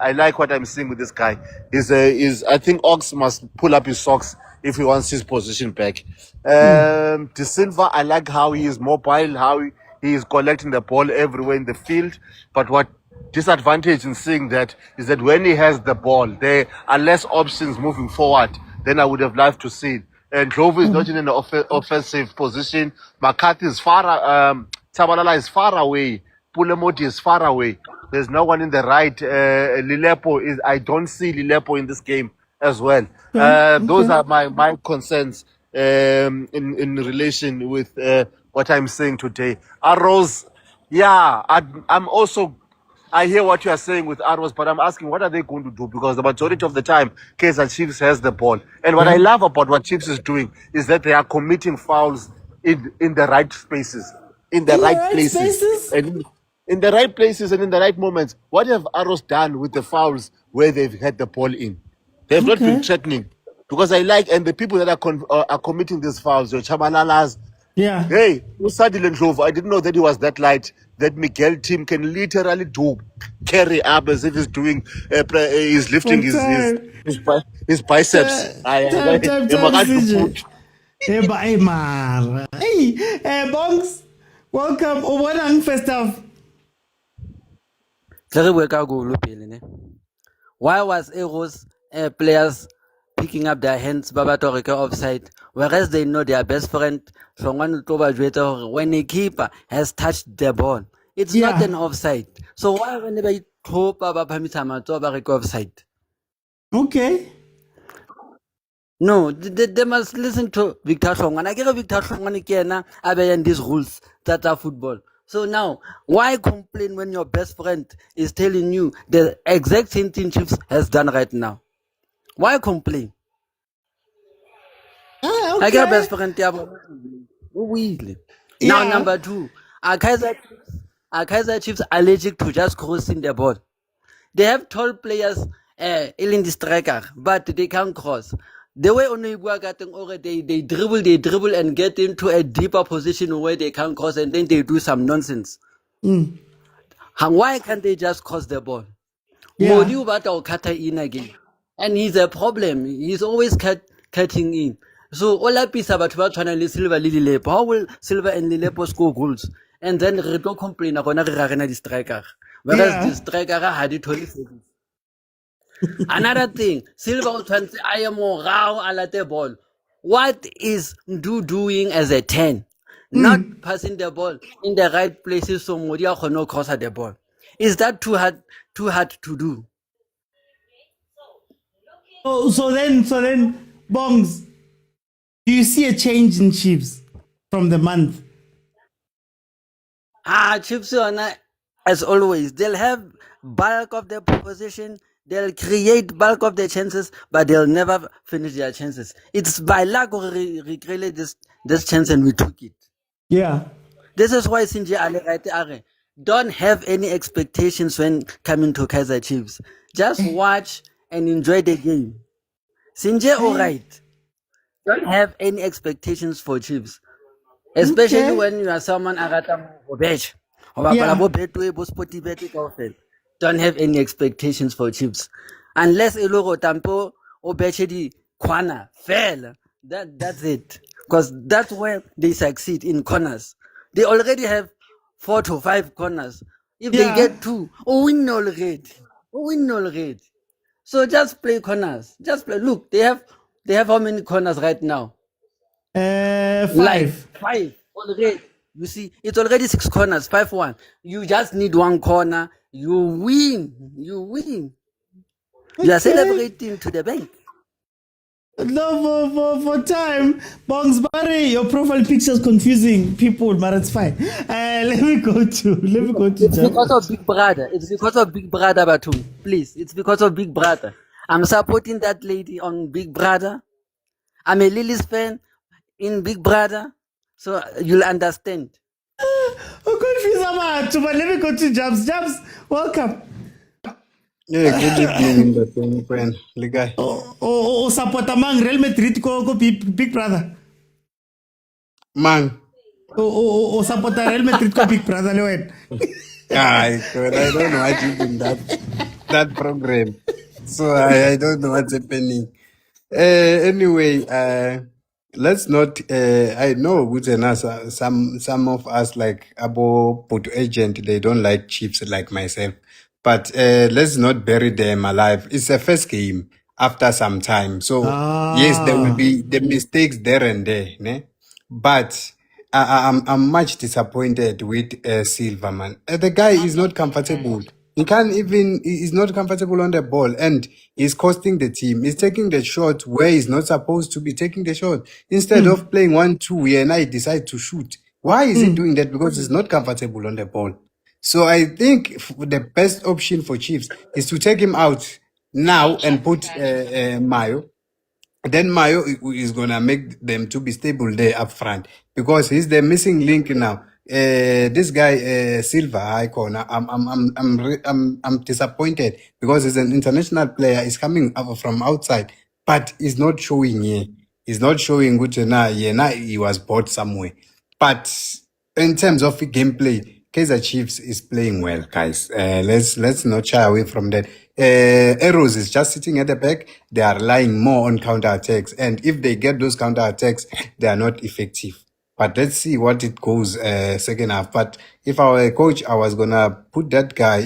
I like what I'm seeing with this guy. I think Ox must pull up his socks if he wants his position back. De Silva, I like how he is mobile, how he is collecting the ball everywhere in the field. But what disadvantage in seeing that is that when he has the ball, there are less options moving forward than I would have liked to see. And Ndlovu is not in an offensive position. McCarthy is Tabalala is far away. Pulemoti is far away. There's no one in the right. I don't see Lilepo in this game as well. Those are my concerns in relation with what I'm saying today. Arrows, yeah, I'm also. I hear what you are saying with Arrows, but I'm asking, what are they going to do? Because the majority of the time, Kaizer Chiefs has the ball. And what I love about what Chiefs is doing is that they are committing fouls in the right spaces, in the right places. And in the right places and in the right moments. What have Arrows done with the fouls where they've had the ball in? They've not been threatening. Because I like, and the people that are committing these fouls, your Chabalalas, hey, Usadile Ndlovu, I didn't know that he was that light. That Miguel team can literally carry up as if he's doing, he's lifting his biceps. Hey, Bongs, welcome. What first off? Why was Eros players picking up their hands Babatorika offside, whereas they know their best friend from one when a keeper has touched the ball? It's not an offside. So why whenever you throw Baba Pamitama to offside? Okay. No, they must listen to Victor Song. And I get Victor Song and these rules that are football. So now, why complain when your best friend is telling you the exact same thing Chiefs has done right now? Why complain? I get best friend. Now, number two, are Kaizer Chiefs allergic to just crossing the ball? They have tall players in the striker, but they can't cross. The way they dribble and get into a deeper position where they can't cross, and then they do some nonsense. Why can't they just cross the ball? Modi will cut in again, and he's a problem. He's always cutting in. So all that piece about trying Silva Lilepo. How will Silva and Lilepo score goals? And then we don't complain about the striker. Whereas the striker had it only. Another thing, Silva was I am more raw at the ball. What is Ndu doing as a 10? Not passing the ball in the right places so Modia no cross at the ball. Is that too hard to do? So then, Bongs, do you see a change in Chiefs from the month? Chiefs as always, they'll have bulk of their proposition, they'll create bulk of their chances, but they'll never finish their chances. It's by luck we created this chance and we took it. Yeah. This is why Sinje Ale don't have any expectations when coming to Kaizer Chiefs. Just watch and enjoy the game. Sinje alright. Don't have any expectations for Chiefs. Especially when you are someone don't have any expectations for Chiefs. Unless Eloro Tampo or Bechedi Kwana fell. That's it. Because that's where they succeed in corners. They already have 4 to 5 corners. If they get 2, win already. So just play corners. Just play. Look, they have how many corners right now? 5. 5 already. You see, it's already 6 corners, 5-1. You just need 1 corner. You win. You are celebrating to the bank. No, for time. Bongs Barry, your profile picture is confusing people, but it's fine. Let me go to. It's because of Big Brother. It's because of Big Brother, Batum. Please, it's because of Big Brother. I'm supporting that lady on Big Brother. I'm a Lily's fan in Big Brother. So you'll understand. But let me go to Jabs. Jabs, welcome. Yeah, good evening, Mokwena. Ligai. Oh, support among Real Madrid ko big brother. Man. Oh, support Real Madrid ko big brother lewen. I don't know what you in that program. So I don't know what's happening. Anyway, let's not. I know some of us like Abo Poto agent. They don't like Chiefs like myself. But let's not bury them alive. It's a first game after some time. So yes, there will be the mistakes there and there, ne? But I'm much disappointed with Silverman. The guy is not comfortable. He can't even. He's not comfortable on the ball, and he's costing the team. He's taking the shot where he's not supposed to be taking the shot. Instead of playing 1-2, and I decide to shoot. Why is he doing that? Because he's not comfortable on the ball. So I think the best option for Chiefs is to take him out now and put Mayo. Then Mayo is gonna make them to be stable there up front because he's the missing link now. This guy Silva Icon, I'm disappointed because he's an international player. He's coming up from outside, but he's not showing here. He's not showing good enough. Yeah, now he was bought somewhere. But in terms of gameplay, Kaizer Chiefs is playing well, guys. Let's not shy away from that. Arrows is just sitting at the back. They are relying more on counter-attacks. And if they get those counter-attacks, they are not effective. But let's see what it goes second half. But if I were a coach, I was going to put that guy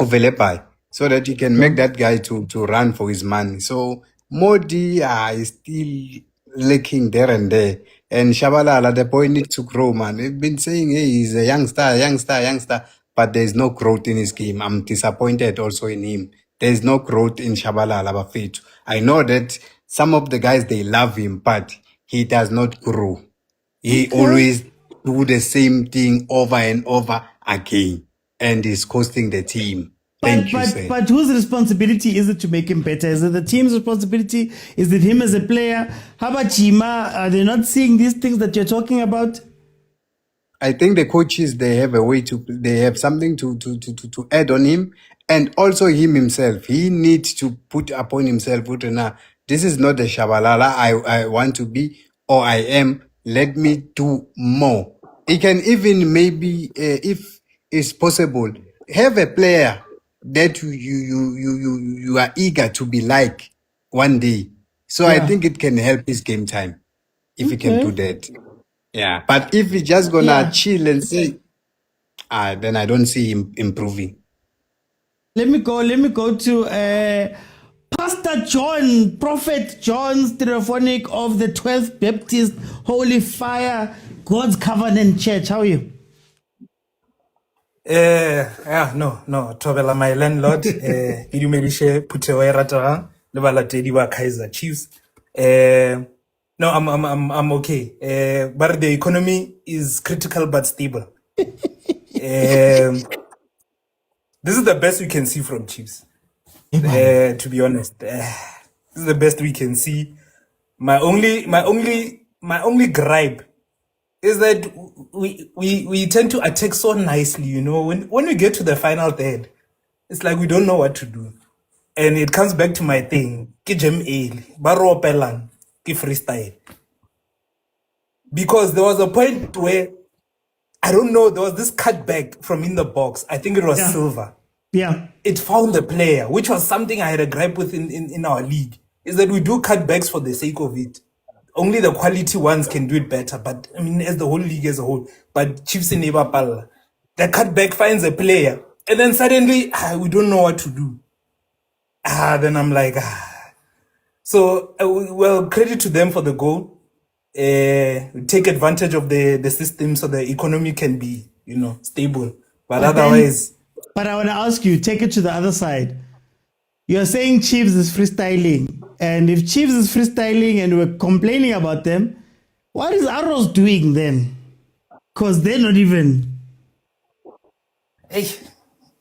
Ovelepai so that he can make that guy to run for his money. So Modi is still lacking there and there. And Shabalala, the boy needs to grow, man. They've been saying, hey, he's a youngster, but there's no growth in his game. I'm disappointed also in him. There's no growth in Shabalala Bafetu. I know that some of the guys, they love him, but he does not grow. He always do the same thing over and over again, and is costing the team. But whose responsibility is it to make him better? Is it the team's responsibility? Is it him as a player? How about Chima? Are they not seeing these things that you're talking about? I think the coaches, they have a way they have something to add on him, and also him himself. He needs to put upon himself, this is not the Shabalala I want to be, or I am. Let me do more. He can even maybe, if it's possible, have a player that you are eager to be like one day. So I think it can help his game time if he can do that. Yeah, but if he's just gonna chill and say, then I don't see him improving. Let me go to Pastor John, Prophet John Stereophonic of the 12th Baptist Holy Fire God's Covenant Church. How are you? No, Tobela, my landlord, Idumelishe Putewe Ratara, Levala Teddy wa Kaizer Chiefs. No, I'm okay. But the economy is critical but stable. This is the best we can see from Chiefs. To be honest, this is the best we can see. My only gripe is that we tend to attack so nicely, you know. When we get to the final third, it's like we don't know what to do. And it comes back to my thing. Ke jam ale, ba ropelang, ke freestyle. Because there was a point where, I don't know, there was this cutback from in the box. I think it was Silver. Yeah. It found the player, which was something I had a gripe with in our league, is that we do cutbacks for the sake of it. Only the quality ones can do it better. But I mean, as the whole league as a whole. But Chiefs in Nebapal, the cutback finds a player, and then suddenly we don't know what to do. Then I'm like, So, well, credit to them for the goal. Take advantage of the system so the economy can be, you know, stable. But otherwise. But I want to ask you, take it to the other side. You're saying Chiefs is freestyling. And if Chiefs is freestyling and we're complaining about them, what is Arrows doing then? Because they're not even. Hey,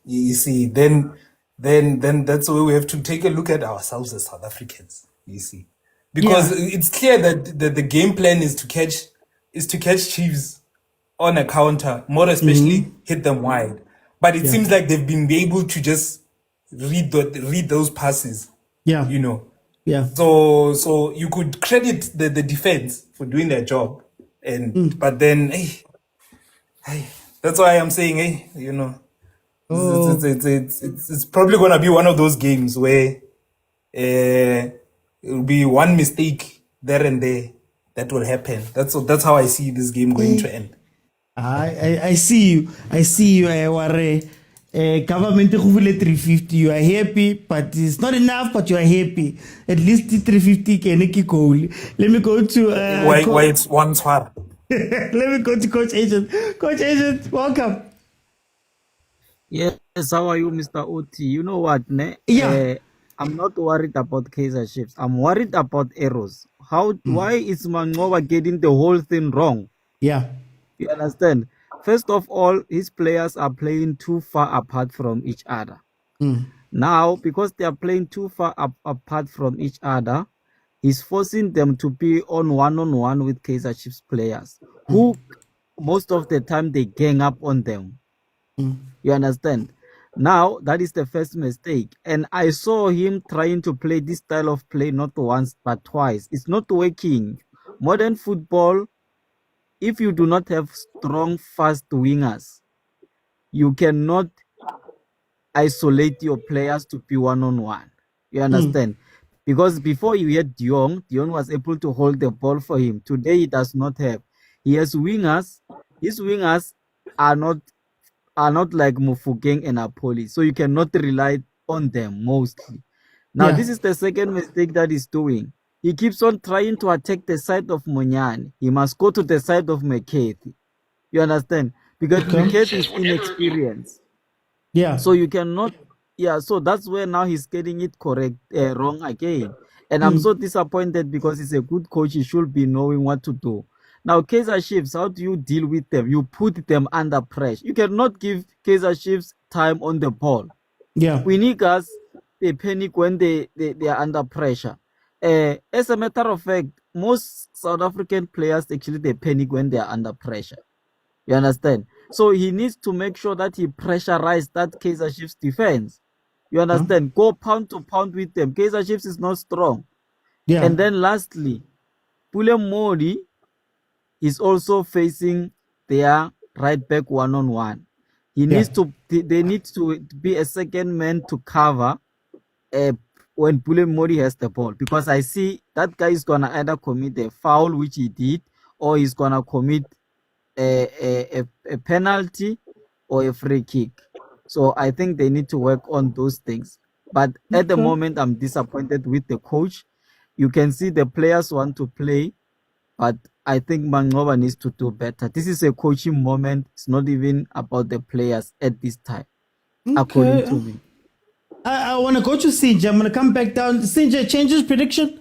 you see, then that's where we have to take a look at ourselves as South Africans, you see. because it's clear that the game plan is to catch Chiefs on a counter, more especially hit them wide. But it seems like they've been able to just read those passes. Yeah. You know. Yeah. So you could credit the defense for doing their job, but then that's why I'm saying it's probably gonna be one of those games where it'll be one mistake there and there that will happen. That's how I see this game going to end. I see you. Ware. Government 350. You are happy, but it's not enough. But you are happy. At least 350 can goal. Let me go to why it's one swap. Let me go to Coach Agent. Coach Agent, welcome. Yes, how are you, Mr. Oti? You know what, ne? Yeah. I'm not worried about Kaizer Chiefs. I'm worried about Arrows. Why is Mangoba getting the whole thing wrong? Yeah. You understand? First of all, his players are playing too far apart from each other. Now, because they are playing too far apart from each other, he's forcing them to be on one-on-one with Kaizer Chiefs players, who most of the time they gang up on them. You understand? Now, that is the first mistake. And I saw him trying to play this style of play not once, but twice. It's not working. Modern football, if you do not have strong, fast wingers, you cannot isolate your players to be one-on-one. You understand? Because before you had Dion was able to hold the ball for him. Today, he does not have. He has wingers. His wingers are not like Mufugeng and Apoli. So you cannot rely on them mostly. Now, this is the second mistake that he's doing. He keeps on trying to attack the side of Monyane. He must go to the side of McCarthy. You understand? Because McCarthy is inexperienced. Yeah. So you cannot. Yeah. So that's where now he's getting it wrong again. And I'm so disappointed because he's a good coach. He should be knowing what to do. Now, Kaizer Chiefs, how do you deal with them? You put them under pressure. You cannot give Kaizer Chiefs time on the ball. Yeah. Winners, they panic when they are under pressure. As a matter of fact, most South African players actually they panic when they are under pressure. You understand? So he needs to make sure that he pressurizes that Kaizer Chiefs defense. You understand? Go pound to pound with them. Kaizer Chiefs is not strong. Yeah. And then lastly, Pule Modi is also facing their right back one-on-one. He needs to. They need to be a second man to cover when Pule Modi has the ball, because I see that guy is gonna either commit a foul, which he did, or he's gonna commit a penalty or a free kick. So I think they need to work on those things. But at the moment, I'm disappointed with the coach. You can see the players want to play, but I think Mangoba needs to do better. This is a coaching moment. It's not even about the players at this time, according to me. I want to go to Sinja. I'm going to come back down. Sinja, changes prediction?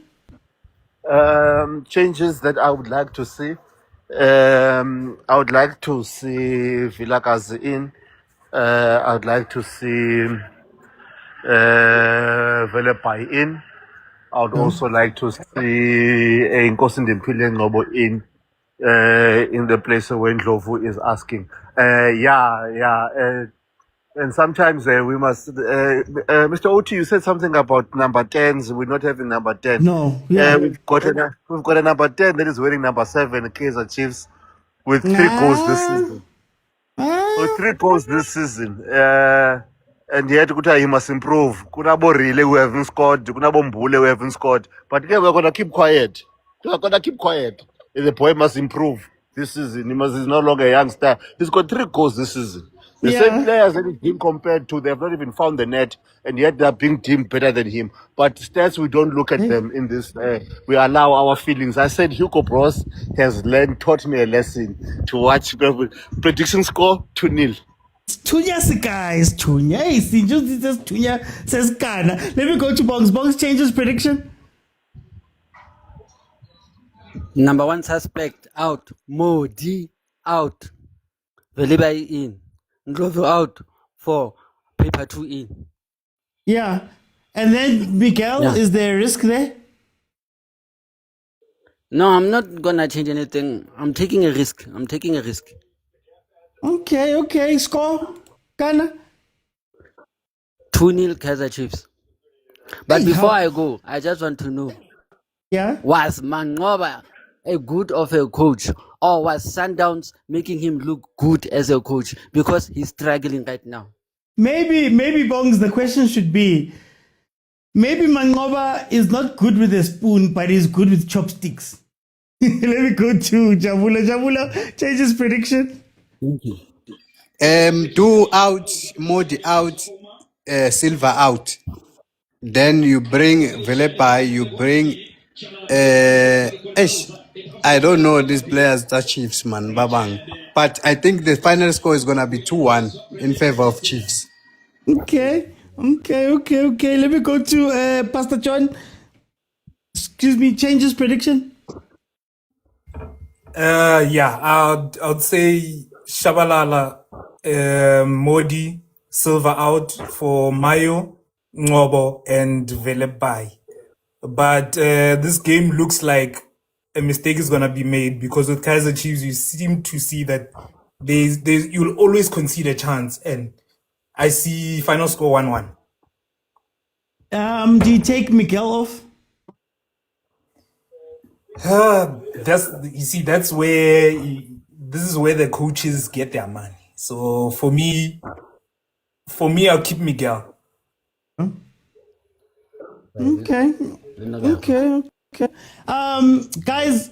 Changes that I would like to see. I would like to see Vilakazi in. I would like to see Velepai in. I would also like to see Nkosi Ndempile Ngobo in the place where Ndlovu is asking. And sometimes we must. Mr. Oti, you said something about number 10s. We're not having number 10. No. Yeah. We've got a number 10 that is wearing number 7, Kaizer Chiefs, with 3 goals this season. With 3 goals this season. And yet, he must improve. Kunabo Rile who haven't scored. Kunabo Mbule who haven't scored. But again, we're going to keep quiet. We're going to keep quiet. The boy must improve this season. He's no longer a youngster. He's got 3 goals this season. The same players that he's being compared to, they have not even found the net, and yet they are being deemed better than him. But stats, we don't look at them in this. We allow our feelings. I said Hugo Bros has taught me a lesson to watch. Prediction score 2-0. Tunya, guys. Tunya. Hey, Sinja says Tunya says Kana. Let me go to Bongs. Bongs changes prediction. Number 1 suspect out. Modi out. Velibai in. Ndlovu out for paper 2 in. Yeah. And then Miguel, is there a risk there? No, I'm not gonna change anything. I'm taking a risk. Okay. Score, Ghana. 2-0 Kaizer Chiefs. But before I go, I just want to know. Yeah. Was Mangoba a good of a coach, or was Sundowns making him look good as a coach because he's struggling right now? Maybe Bongs, the question should be, maybe Mangoba is not good with a spoon, but he's good with chopsticks. Let me go to Jabula. Change his prediction. Do out, Modi out, Silver out. Then you bring Velepai, you bring I don't know these players, the Chiefs, man, Babang. But I think the final score is gonna be 2-1 in favor of Chiefs. Okay. Let me go to Pastor John. Excuse me, change his prediction. I'd say Shabalala, Modi, Silver out for Mayo, Ngobo, and Velebai. But this game looks like a mistake is gonna be made because with Kaizer Chiefs, you seem to see that you'll always concede a chance, and I see final score 1-1. Do you take Miguel off? That's where this is where the coaches get their money. So for me, I'll keep Miguel. Okay. Guys,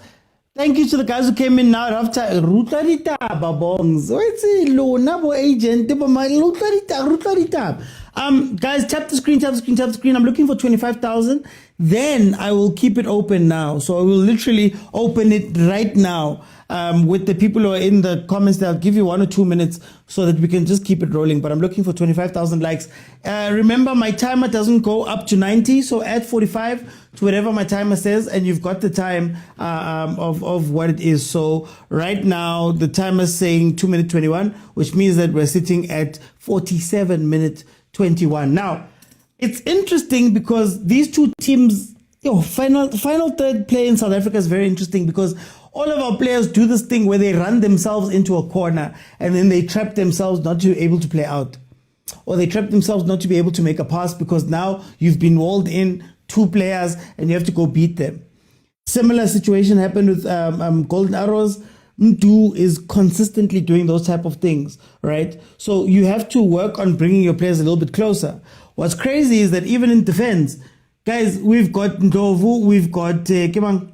thank you to the guys who came in now after Rutarita Babongs. What's it? Nabo agent. Rutarita. Guys, tap the screen. I'm looking for 25,000. Then I will keep it open now. So I will literally open it right now. With the people who are in the comments, they'll give you 1 or 2 minutes so that we can just keep it rolling. But I'm looking for 25,000 likes. Remember, my timer doesn't go up to 90, so add 45 to whatever my timer says, and you've got the time of what it is. So right now, the timer is saying 2 minute 21, which means that we're sitting at 47 minute 21. Now, it's interesting because these two teams, final third play in South Africa is very interesting because all of our players do this thing where they run themselves into a corner and then they trap themselves not to be able to play out. Or they trap themselves not to be able to make a pass because now you've been walled in 2 players and you have to go beat them. Similar situation happened with Golden Arrows. Mdu is consistently doing those type of things, right? So you have to work on bringing your players a little bit closer. What's crazy is that even in defense, guys, we've got Ndlovu, we've got Kemang.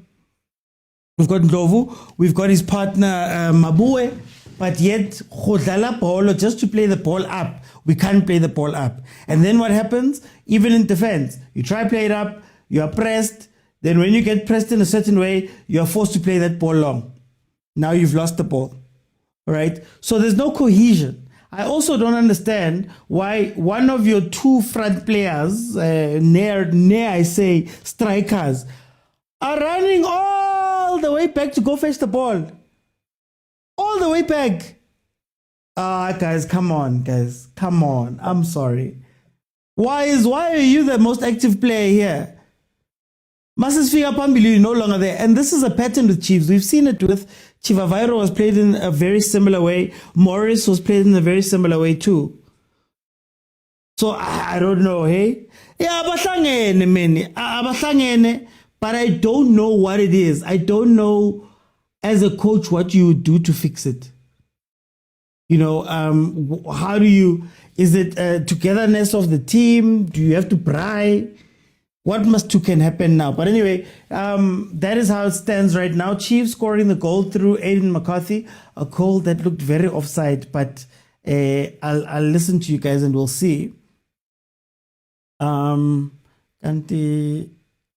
We've got Ndlovu, we've got his partner Mabue, but yet Khodala Polo, just to play the ball up, we can't play the ball up. And then what happens? Even in defense, you try play it up, you are pressed, then when you get pressed in a certain way, you are forced to play that ball long. Now you've lost the ball, right? So there's no cohesion. I also don't understand why one of your 2 front players, I say strikers, are running all the way back to go fetch the ball. All the way back. Guys, come on. I'm sorry. Why are you the most active player here? Masisfika Pambili no longer there. And this is a pattern with Chiefs. We've seen it with Chivavairo was played in a very similar way. Morris was played in a very similar way too. So I don't know, hey? Yeah, abahlangene, but I don't know what it is. I don't know as a coach what you would do to fix it. How do you, is it togetherness of the team? Do you have to pry? What can happen now? But anyway, that is how it stands right now. Chiefs scoring the goal through Aiden McCarthy, a goal that looked very offside, but I'll listen to you guys and we'll see. Kanti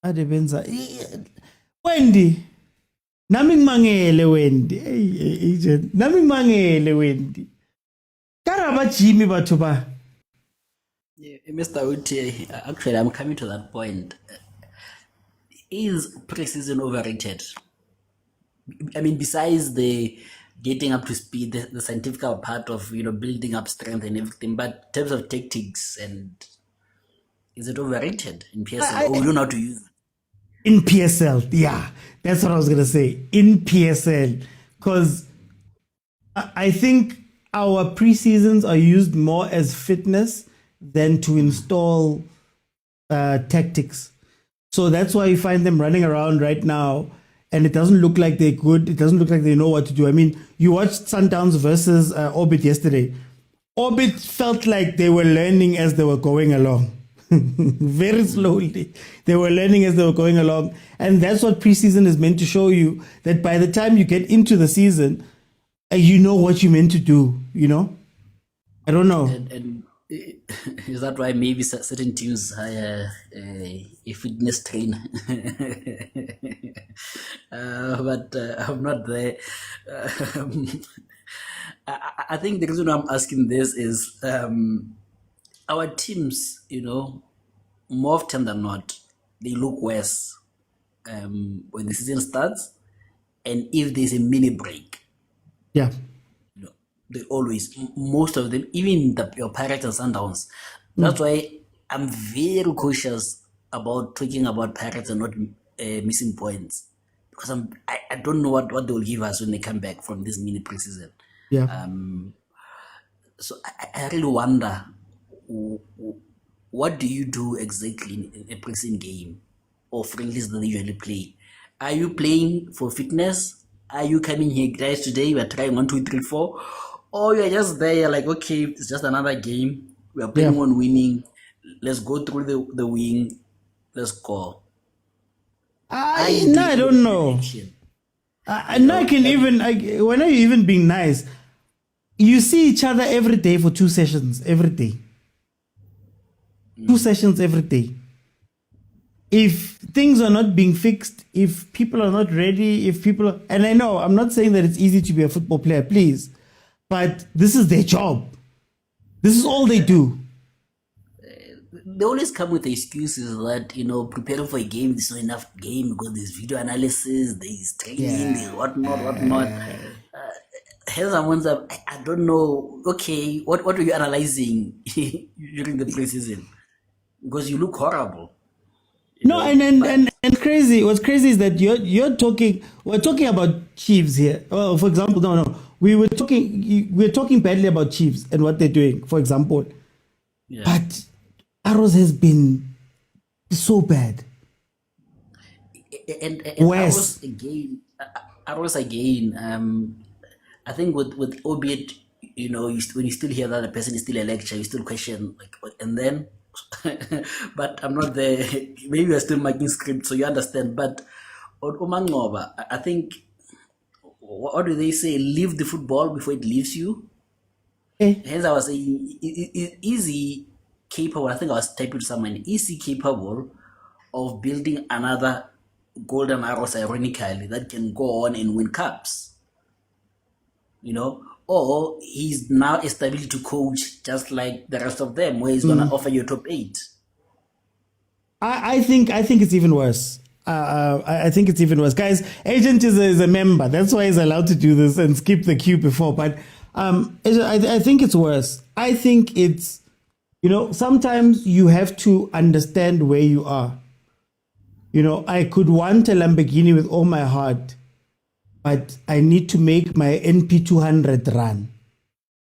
adebenza Wendy naming mangele Wendy agent naming mangele Wendy karaba Jimmy batho ba. Yeah, Mr. Uti, actually, I'm coming to that point. Is preseason overrated? I mean, besides the getting up to speed, the scientific part of building up strength and everything, but in terms of tactics, and is it overrated in PSL? Or you know how to use it? In PSL, yeah, that's what I was gonna say. In PSL, because I think our preseasons are used more as fitness than to install tactics. So that's why you find them running around right now, and it doesn't look like they're good. It doesn't look like they know what to do. I mean, you watched Sundowns versus Orbit yesterday. Orbit felt like they were learning as they were going along. Very slowly. They were learning as they were going along. And that's what preseason is meant to show you, that by the time you get into the season, you know what you're meant to do, you know? I don't know. And is that why maybe certain teams hire a fitness trainer? But I'm not there. I think the reason I'm asking this is our teams, you know, more often than not, they look worse when the season starts, and if there's a mini break. Yeah. You know, they always, most of them, even your Pirates and Sundowns. That's why I'm very cautious about talking about Pirates and not missing points, because I don't know what they will give us when they come back from this mini preseason. Yeah. So I really wonder, what do you do exactly in a preseason game or friendlies that they usually play? Are you playing for fitness? Are you coming here, guys, today we're trying 1, 2, 3, 4? Or you're just there, you're like, okay, it's just another game. We're playing on winning. Let's go through the wing. Let's go. I don't know. When are you even being nice? You see each other every day for 2 sessions, every day. 2 sessions every day. If things are not being fixed, if people are not ready, and I know, I'm not saying that it's easy to be a football player, please, but this is their job. This is all they do. They always come with the excuses that, you know, preparing for a game, there's not enough game because there's video analysis, there's training, there's whatnot. Here's someone's I don't know. Okay, what were you analyzing during the preseason? Because you look horrible. No, and crazy. What's crazy is that we're talking about Chiefs here. Well, for example, no, we're talking badly about Chiefs and what they're doing, for example. Yeah. But Arrows has been so bad. And Arrows again. I think with albeit, you know, when you still hear that the person is still a lecturer, you still question, like, and then, but I'm not there. Maybe you're still making scripts, so you understand. But on Umangova, I think, what do they say? Leave the football before it leaves you. Hence, I was saying, is he capable? I think I was typing to someone. Is he capable of building another golden arrows, ironically, that can go on and win cups? You know, or he's now established to coach just like the rest of them, where he's gonna offer you top 8. I think it's even worse. I think it's even worse, guys. Agent is a member, that's why he's allowed to do this and skip the queue before. But I think it's worse. I think it's, you know, sometimes you have to understand where you are. You know, I could want a Lamborghini with all my heart, but I need to make my NP200 run.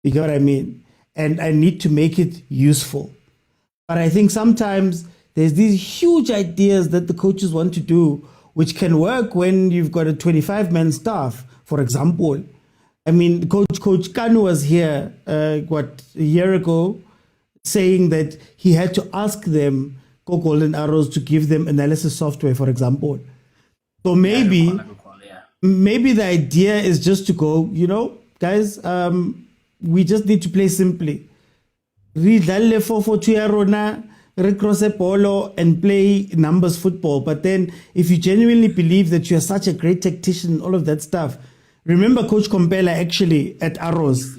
You get what I mean? And I need to make it useful. But I think sometimes there's these huge ideas that the coaches want to do, which can work when you've got a 25-man staff, for example. I mean, Coach Kanu was here, a year ago, saying that he had to ask them, Go Golden Arrows, to give them analysis software, for example. So maybe the idea is just to go, you know, guys, we just need to play simply. Recross a polo and play numbers football. But then if you genuinely believe that you're such a great tactician, all of that stuff, remember Coach Kompela actually at Arrows,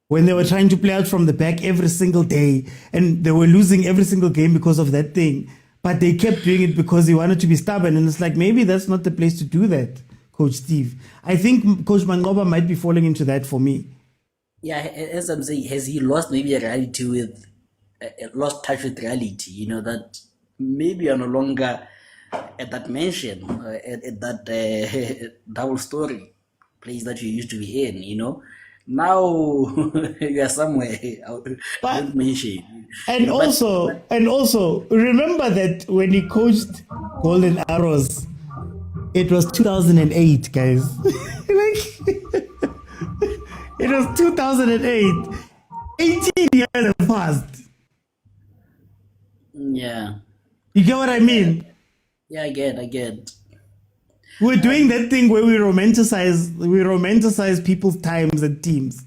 when they were trying to play out from the back every single day and they were losing every single game because of that thing, but they kept doing it because they wanted to be stubborn. And it's like, maybe that's not the place to do that, Coach Steve. I think Coach Mangoba might be falling into that for me. Yeah, as I'm saying, has he lost maybe a reality with, lost touch with reality, you know, that maybe you're no longer at that mansion, at that double story place that you used to be in, you know. Now you are somewhere I don't mention. And You know, also, remember that when he coached Golden Arrows, it was 2008, guys. It was 2008. 18 years have passed. yeah, You get what I mean? yeah, I get. We're doing that thing where we romanticize people's times and teams.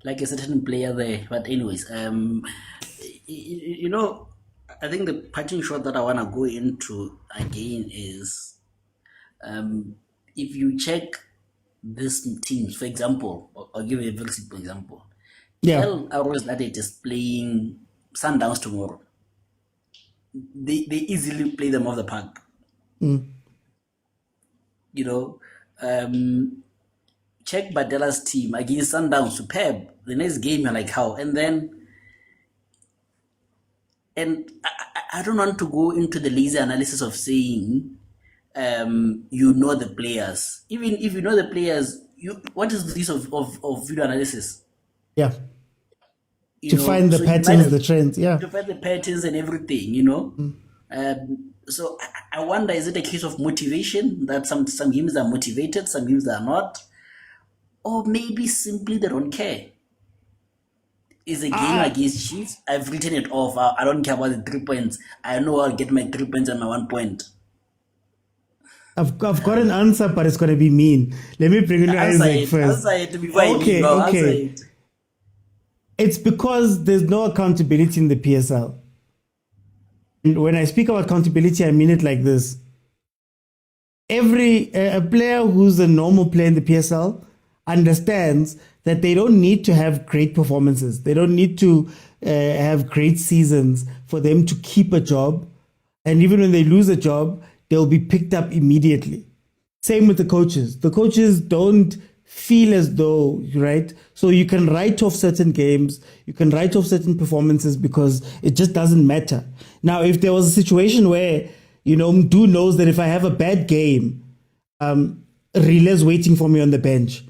Like a certain player there. But anyways, you know, I think the parting shot that I want to go into again is, if you check these teams, for example, I'll give you a very simple example. Yeah. Tell Arrows that it is playing Sundowns tomorrow. They easily play them off the park. You know, check Badela's team against Sundowns, superb. The next game, you're like, how? And I don't want to go into the lazy analysis of saying, you know the players. Even if you know the players, what is the use of video analysis? Yeah. You To know, find the so patterns, the trends, yeah. to find the patterns and everything, you know. So I wonder, is it a case of motivation, that some games are motivated, some games are not, or maybe simply they don't care? Is a game against Chiefs, I've written it off. I don't care about the 3 points. I know I'll get my 3 points and my 1 point. I've got an answer, but it's going to be mean. Let me bring in Isaac first. Answer it before I leave. Answer it. It's because there's no accountability in the PSL. And when I speak about accountability, I mean it like this. A player who's a normal player in the PSL understands that they don't need to have great performances. They don't need to have great seasons for them to keep a job. And even when they lose a job, they'll be picked up immediately. Same with the coaches. The coaches don't feel as though, right? So you can write off certain games, you can write off certain performances because it just doesn't matter. Now, if there was a situation where, you know, Mdu knows that if I have a bad game, Rile's waiting for me on the bench,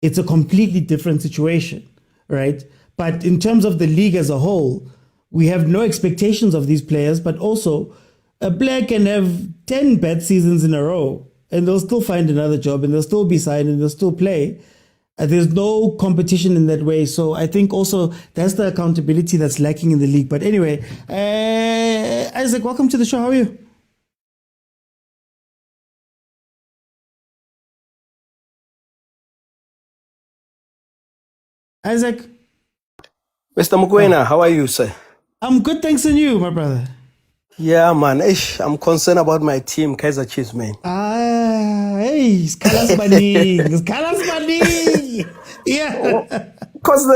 it's a completely different situation, right? But in terms of the league as a whole, we have no expectations of these players, but also a player can have 10 bad seasons in a row and they'll still find another job and they'll still be signed and they'll still play. There's no competition in that way. So I think also that's the accountability that's lacking in the league. But anyway, Isaac, welcome to the show. How are you? Isaac? Mr. Mokwena, how are you, sir? I'm good, thanks, and you, my brother. Yeah, man. I'm concerned about my team, Kaizer Chiefs, man. Hey, Skalas Bani. Yeah. Because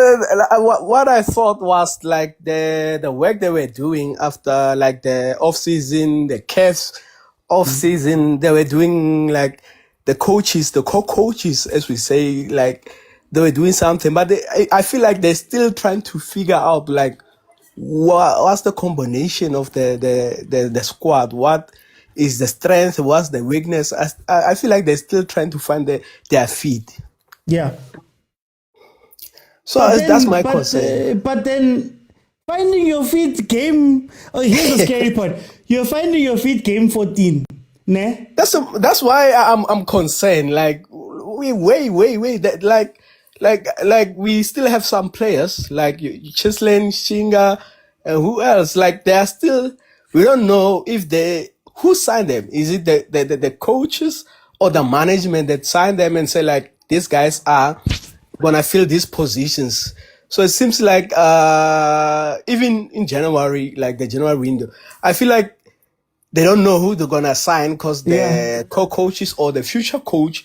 what I thought was like the work they were doing after like the off-season, the CAF off-season, they were doing like the coaches, the co-coaches, as we say, like they were doing something. But I feel like they're still trying to figure out like what's the combination of the squad? What is the strength? What's the weakness? I feel like they're still trying to find their feet. Yeah. So that's my concern. But then finding your feet game. Oh, here's the scary part. You're finding your feet game 14. Nah? That's why I'm concerned. Like wait. Like we still have some players like Chislin, Shinga, and who else? Like they are still. We don't know if who signed them. Is it the coaches or the management that signed them and say like these guys are gonna fill these positions? So it seems like even in January, like the January window, I feel like they don't know who they're gonna sign because the co-coaches or the future coach,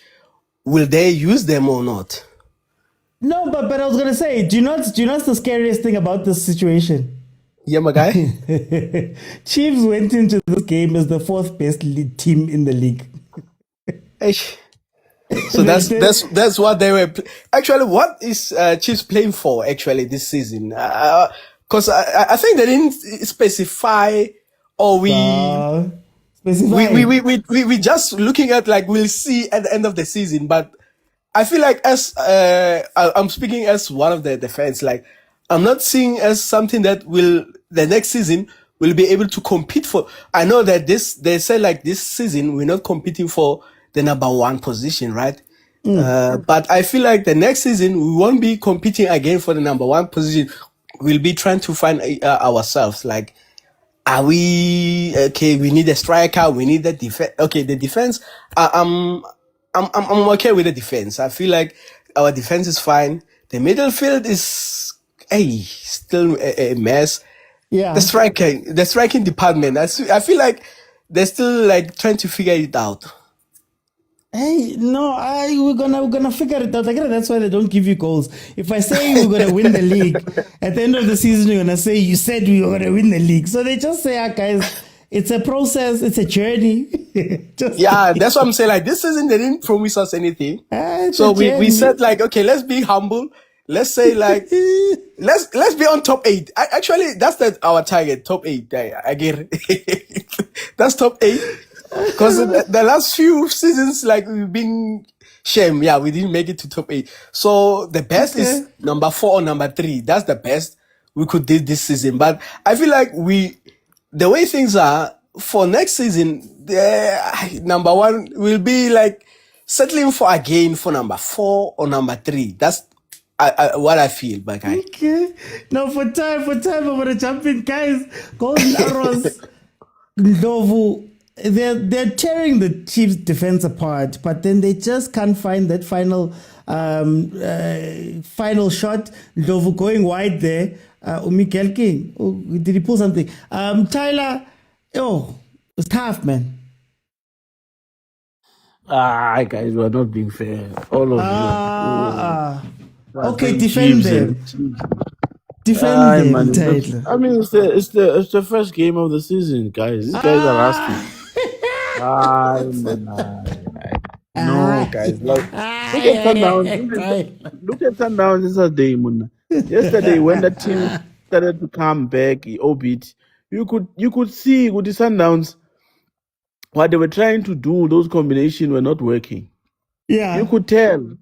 will they use them or not? No, but I was gonna say, do you know what's the scariest thing about this situation? Yeah, my guy. Chiefs went into this game as the fourth best team in the league. So that's what they were. Actually, what is Chiefs playing for actually this season? Because I think they didn't specify, or we we just looking at like we'll see at the end of the season, but I feel like as I'm speaking as one of the defense, like I'm not seeing as something that will the next season will be able to compete for. I know that they say like this season we're not competing for the number one position, right? But I feel like the next season we won't be competing again for the number one position. We'll be trying to find ourselves. Like, are we okay? We need a striker. We need the defense. Okay, the defense. I'm okay with the defense. I feel like our defense is fine. The midfield is still a mess. Yeah. The striking department. I feel like they're still like trying to figure it out. Hey, no, we're gonna figure it out. Again, that's why they don't give you goals. If I say we're gonna win the league, at the end of the season, you're gonna say you said we were gonna win the league. So they just say, guys, it's a process, it's a journey. That's what I'm saying. Like this season, they didn't promise us anything. So we said like, okay, let's be humble. Let's say like, let's be on top 8. Actually, that's our target, top 8. I get it. That's top 8. Because the last few seasons, like we've been shame. Yeah, we didn't make it to top 8. So the best is number 4 or number 3. That's the best we could do this season. But I feel like the way things are for next season, the number 1 will be like settling for number 4 or number 3. That's what I feel, my guy. Okay. Now for time, I'm gonna jump in, guys. Golden Arrows, Ndlovu. They're tearing the Chiefs defense apart, but then they just can't find that final shot. Ndlovu going wide there. Mikel King, did he pull something? Tyler, it's tough, man. Guys, we are not being fair. All of you. Okay, defend them. Defend them, Tyler. I mean, it's the first game of the season, guys. These guys are rusty. No, guys. Look at Sundowns. Look at Sundowns yesterday, Muna. Yesterday, when the team started to come back, Obit, you could see with the Sundowns what they were trying to do. Those combinations were not working. Yeah, you could tell.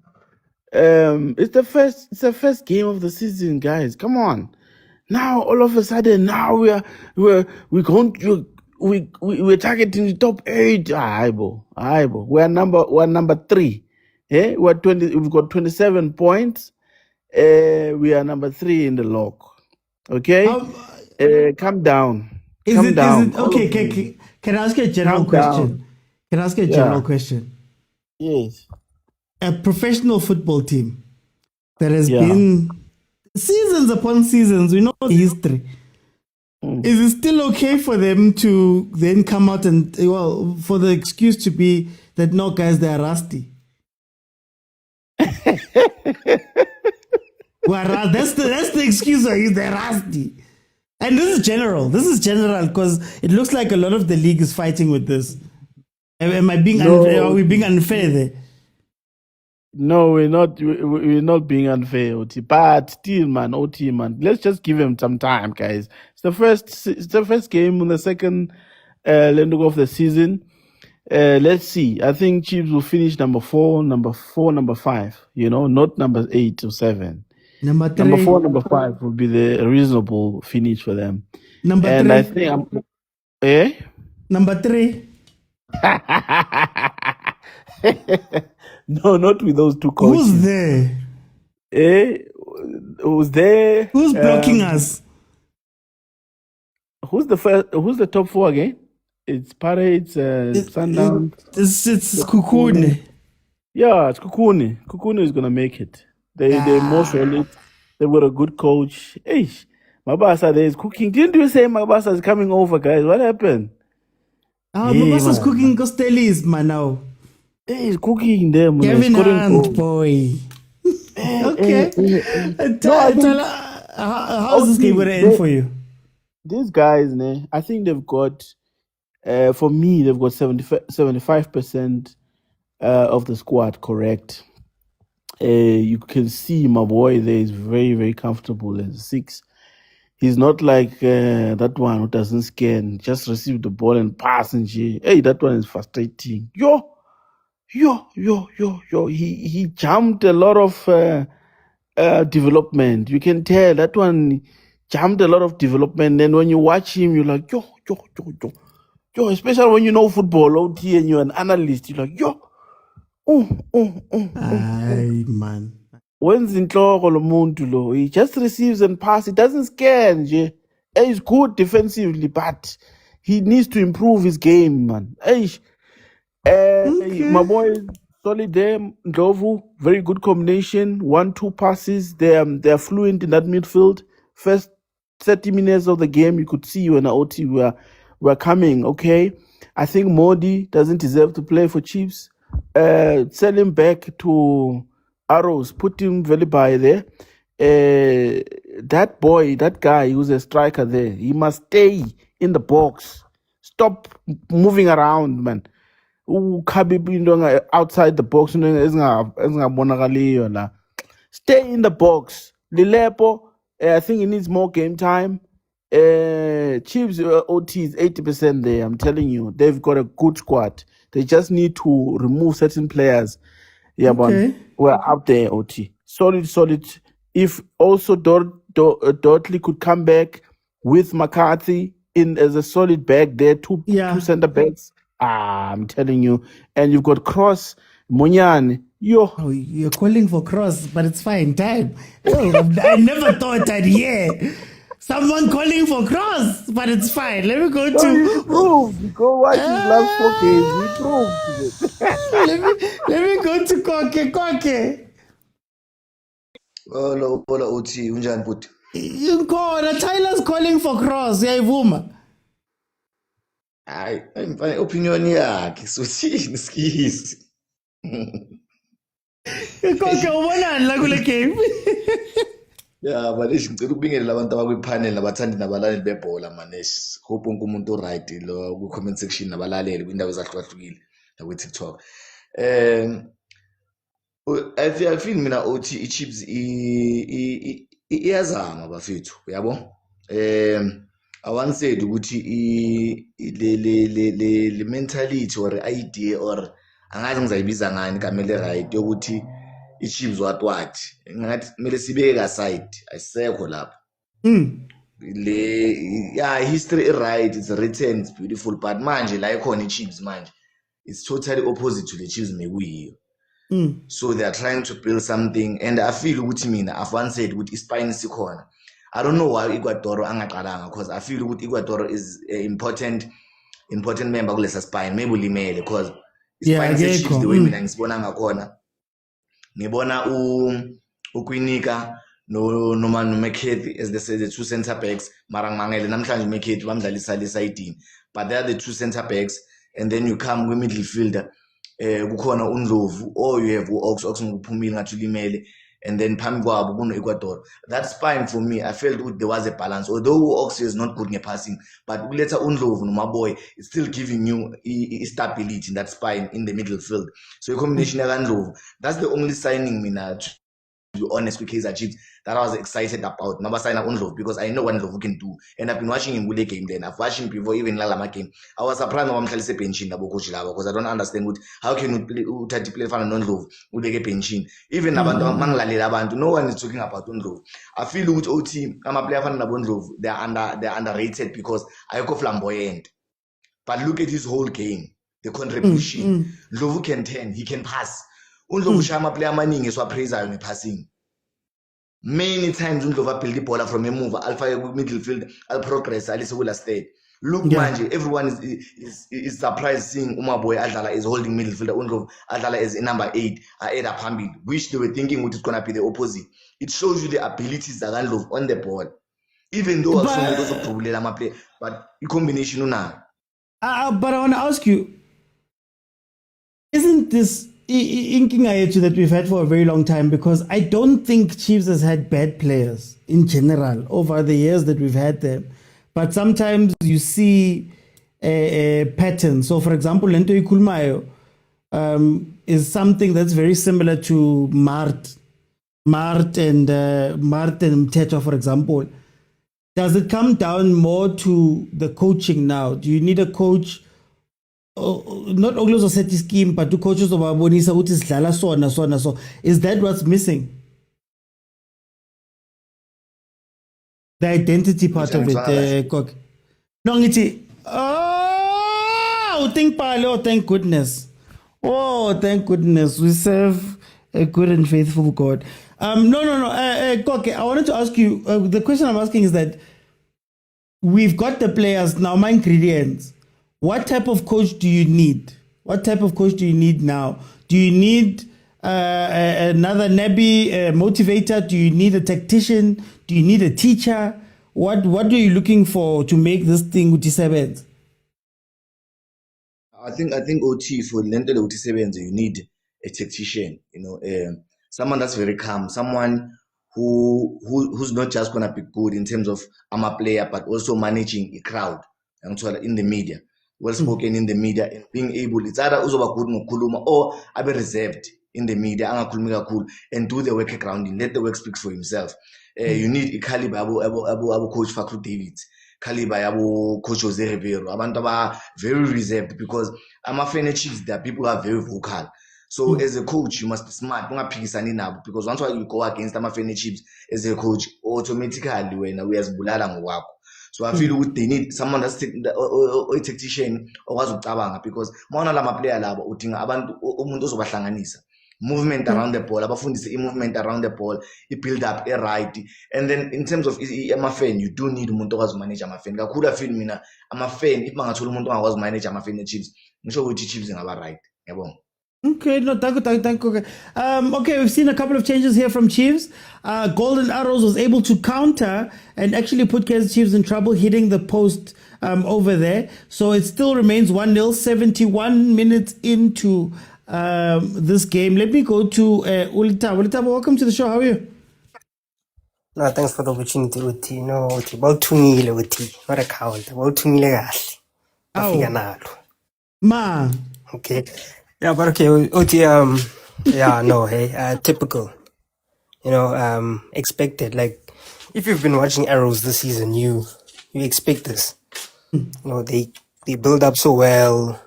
It's the first game of the season, guys. Come on. Now all of a sudden, now we're targeting the top 8. We're number 3. We've got 27 points. We are number 3 in the log. Okay, calm down. Okay? Can I ask you a general question? Can I ask you a general question? Yes. A professional football team that has been seasons upon seasons, we know the history. Is it still okay for them to then come out and, for the excuse to be that, no, guys, they're rusty? Well, that's the excuse I use, they're rusty. And this is general because it looks like a lot of the league is fighting with this. Am I being unfair? Are we being unfair there? No, we're not. We're not being unfair, OT. But still, man, OT, man. Let's just give him some time, guys. It's the first game in the second leg of the season. Let's see. I think Chiefs will finish number 4, number 5. Not number 8 or 7. Number 3. Number 4, number 5 will be the reasonable finish for them. Number 3. And I think Number 3. No, not with those two coaches. Who's there? Who's there? Who's blocking us? Who's the top 4 again? It's Parades, Sundowns. It's Kukune. Yeah, it's Kukune. Kukune is gonna make it. They're more solid. They've got a good coach. Hey, Mabasa there is cooking. Didn't you say Mabasa is coming over, guys? What happened? Mabasa's cooking Costellis, man, now. Hey, he's cooking them. Gavin, boy. Okay. How's this game going to end for you? These guys, I think they've got, for me, they've got 75% of the squad correct. You can see my boy there is very, very comfortable as 6. He's not like that one who doesn't scan, just receive the ball and pass and shit. Hey, that one is frustrating. Yo. He jumped a lot of development. You can tell that one jumped a lot of development. And when you watch him, you're like, yo, especially when you know football, OT, and you're an analyst, you're like, yo, Aye, man. When's in lo? He just receives and passes. He doesn't scan. He's good defensively, but he needs to improve his game, man. My boy, solid there. Ndlovu, very good combination. 1-2 passes. They're fluent in that midfield. First 30 minutes of the game, you could see when OT were coming. Okay, I think Modi doesn't deserve to play for Chiefs. Sell him back to Arrows. Put him very by there. That guy who's a striker there, he must stay in the box. Stop moving around, man. Ukhabib into outside the box ezingabonakaliyo la. Stay in the box. Lilepo, I think he needs more game time. Chiefs OT is 80% there. I'm telling you, they've got a good squad. They just need to remove certain players. Yeah, Okay. but we're up there. OT solid. If also Dudley could come back with McCarthy in as a solid back there, two center backs. I'm telling you, and you've got Cross, Munyane. Yo, you're calling for Cross, but it's fine. Time. I never thought I'd hear someone calling for Cross, but it's fine. Let me go he to. proved. Go watch his last 4 games. He proved. Let me go to Koke. Hola uthi unjani bhuti? Inkhona Tyler's calling for Cross. Uyayivuma? Hayi, mfana opinion yakhe sothini skisi. Koke ubonani la kule game? Yeah, but ngicela ukubingelela abantu abakwi-panel nabathandi nabalaleli bebhola manesh. Hope wonke umuntu right lo ku-comment section nabalaleli kwindawo ezahlukahlukile nakwi-TikTok. I feel mina uthi i-Chiefs iyazama bafethu, yabo? I once said ukuthi le mentality or idea or angazi ngizayibiza ngani igama right yokuthi i-Chiefs what ngathi kumele sibeke aside ayisekho lapha. History right, it's written, it's beautiful, but manje la ikhona i-Chiefs manje it's totally opposite to the Chiefs mekuyiyo. So they are trying to build something, and I feel ukuthi mina I've once said ukuthi ispine sikhona. I don't know why Ecuador angaqalanga, because I feel ukuthi Ecuador is an important member kulesa spine, maybe ulimele because spine se-Chiefs the way mina ngisibona ngakhona ngibona uKwinika noma McCarthy as the two center backs, mara ngimangele namhlanje McCarthy bamdlalisa lesayidini, but they are the two center backs, and then you come with middle fielder kukhona uNdlovu, or you have Ox ngokuphumile ngathi ulimele, and then phambi kwabo kuno Ecuador. That spine for me, I felt there was a balance, although Ox is not good in passing, but uletha uNdlovu no my boy, it's still giving you stability in that spine in the middle field. So a combination of Ndlovu, that's the only signing mina, to be honest, with Kaizer Chiefs that I was excited about. Number sign Ndlovu because I know what Ndlovu can do, and I've been watching him with the game. Then I've watched him before, even Lalama game. I was surprised when I'm benching because I don't understand how can you play for Ndlovu with the benching. Even abantu, no one is talking about Ndlovu. I feel with OT, I'm a player for Ndlovu. They're underrated because I go flamboyant. But look at his whole game, the contribution. Ndlovu can turn, he can pass. Ndlovu shama player maningi so praise in passing. Many times Ndlovu build the ball from a move, alpha midfield, I'll progress, Alice will stay. Look, manje, everyone is surprised seeing Boy Adala is holding midfielder. Ndlovu Adala is number 8, Aeda Pambi, which they were thinking it is gonna be the opposite. It shows you the abilities that Ndlovu on the board. Even though those are problem play, but the combination now. But I want to ask you, isn't this inking that we've had for a very long time? Because I don't think Chiefs has had bad players in general over the years that we've had them. But sometimes you see a pattern. So, for example, Lento Ikulmayo is something that's very similar to Mart and Mtecha, for example. does it come down more to the coaching now? Do you need a coach? Not always a set scheme, but to coaches of Abonisa, which is Lala, so on and so on and so. Is that what's missing? The identity part of it, Cook. No, oh, thank goodness. Oh, thank goodness. We serve a good and faithful God. No. Cook, I wanted to ask you, the question I'm asking is that we've got the players now, my ingredients. What type of coach do you need? What type of coach do you need now? Do you need another Nebi motivator? Do you need a tactician? Do you need a teacher? What are you looking for to make this thing uTisebenze? I think OT for Lento uTisebenze, you need a tactician, someone that's very calm, someone who's not just gonna be good in terms of I'm a player, but also managing a crowd in the media, well spoken in the media, and being able, it's either uzoba good ngokukhuluma or abe reserved in the media, angakhulumi kakhulu, and do the work grounding, let the work speak for himself. You need a caliber abo coach Fakru David, caliber abo coach Jose Rivero, abantu aba very reserved, because amafene Chiefs, there are people who are very vocal. So as a coach, you must be smart. Because once you go against amafene Chiefs as a coach, automatically when we as bulala ngwakho. So I feel they need someone that's a tactician or wazucabanga, because mawona lama player labo udinga abantu umuntu ozobahlanganisa. Movement around the ball, abafundise movement around the ball, build up a right, and then in terms of amafan, you do need umuntu okwazi manage amafan. Kakhulu feel mina amafan, if mangathola umuntu ongakwazi manage amafan Chiefs, ngisho ukuthi Chiefs ngaba right. Yabonga. Okay, no, thank you. Okay, we've seen a couple of changes here from Chiefs. Golden Arrows was able to counter and actually put Kaizer Chiefs in trouble, hitting the post over there. So it still remains 1-0, 71 minutes into this game. Let me go to Ulitabo. Ulitabo, welcome to the show. How are you? No, thanks for the opportunity, Uti. No, Uti, about 2 million, Uti, not a count. About 2 million, Ma. Okay. Yeah, but okay, Uti, yeah, no, hey, typical. Expected. Like, if you've been watching Arrows this season, you expect this. They build up so well.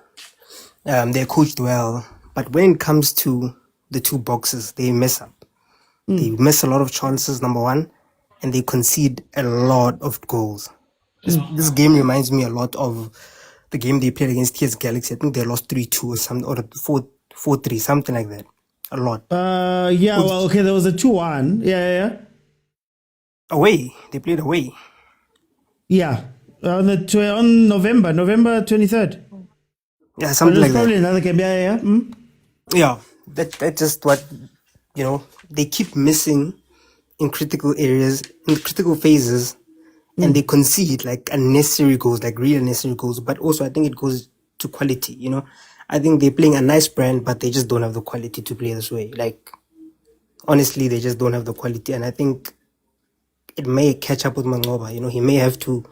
They're coached well. But when it comes to the two boxes, they mess up. They miss a lot of chances, number one, and they concede a lot of goals. This game reminds me a lot of the game they played against TS Galaxy. I think they lost 3-2 or something, or 4-3, something like that. A lot. Well, okay, there was a 2-1. Yeah. Away. They played away. Yeah. On November 23rd. Yeah, something like that. Probably another game. Yeah. Yeah, that's just what, they keep missing in critical areas, in critical phases, and they concede like unnecessary goals, like real unnecessary goals. But also, I think it goes to quality, I think they're playing a nice brand, but they just don't have the quality to play this way. Like, honestly, they just don't have the quality. And I think it may catch up with Mangoba. He may have to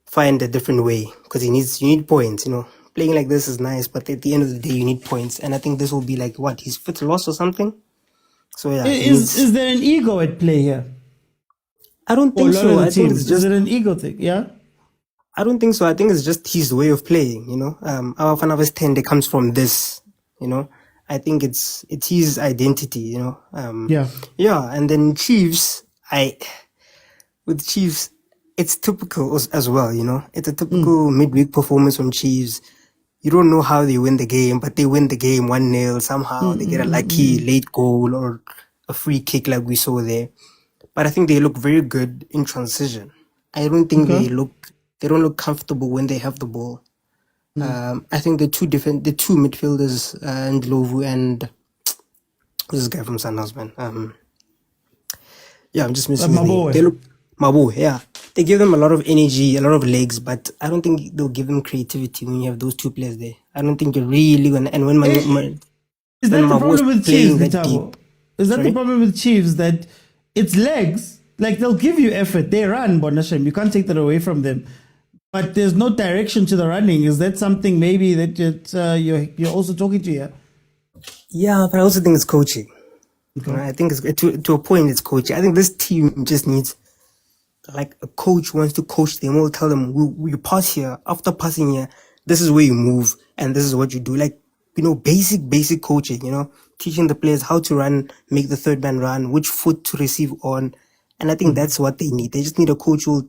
find a different way, because you need points, Playing like this is nice, but at the end of the day, you need points. And I think this will be like, his fifth loss or something? So, yeah. Is there an ego at play here? I don't think so. I think it's just... Is it an ego thing? Yeah? I don't think so. I think it's just his way of playing, Our Bafana West 10 comes from this, I think it's his identity, Yeah. Yeah, and then Chiefs, with Chiefs, it's typical as well, It's a typical midweek performance from Chiefs. You don't know how they win the game, but they win the game 1-0 somehow. They get a lucky late goal or a free kick like we saw there. But I think they look very good in transition. I don't think they don't look comfortable when they have the ball. I think the two midfielders, Ndlovu and this guy from Sundowns, man. Yeah, I'm just missing his name. They look Mabo, yeah. They give them a lot of energy, a lot of legs, but I don't think they'll give them creativity when you have those two players there. I don't think you're really gonna. And when is that the problem with Chiefs, Vitabo? Is that the problem with Chiefs, that it's legs? Like, they'll give you effort, they run, Bonashem. You can't take that away from them. But there's no direction to the running. Is that something maybe that you're also talking to here? Yeah, but I also think it's coaching. Okay. I think it's, to a point, it's coaching. I think this team just needs like a coach wants to coach them, will tell them, we pass here. After passing here, this is where you move and this is what you do. Like, basic coaching, teaching the players how to run, make the third man run, which foot to receive on. And I think that's what they need. They just need a coach who will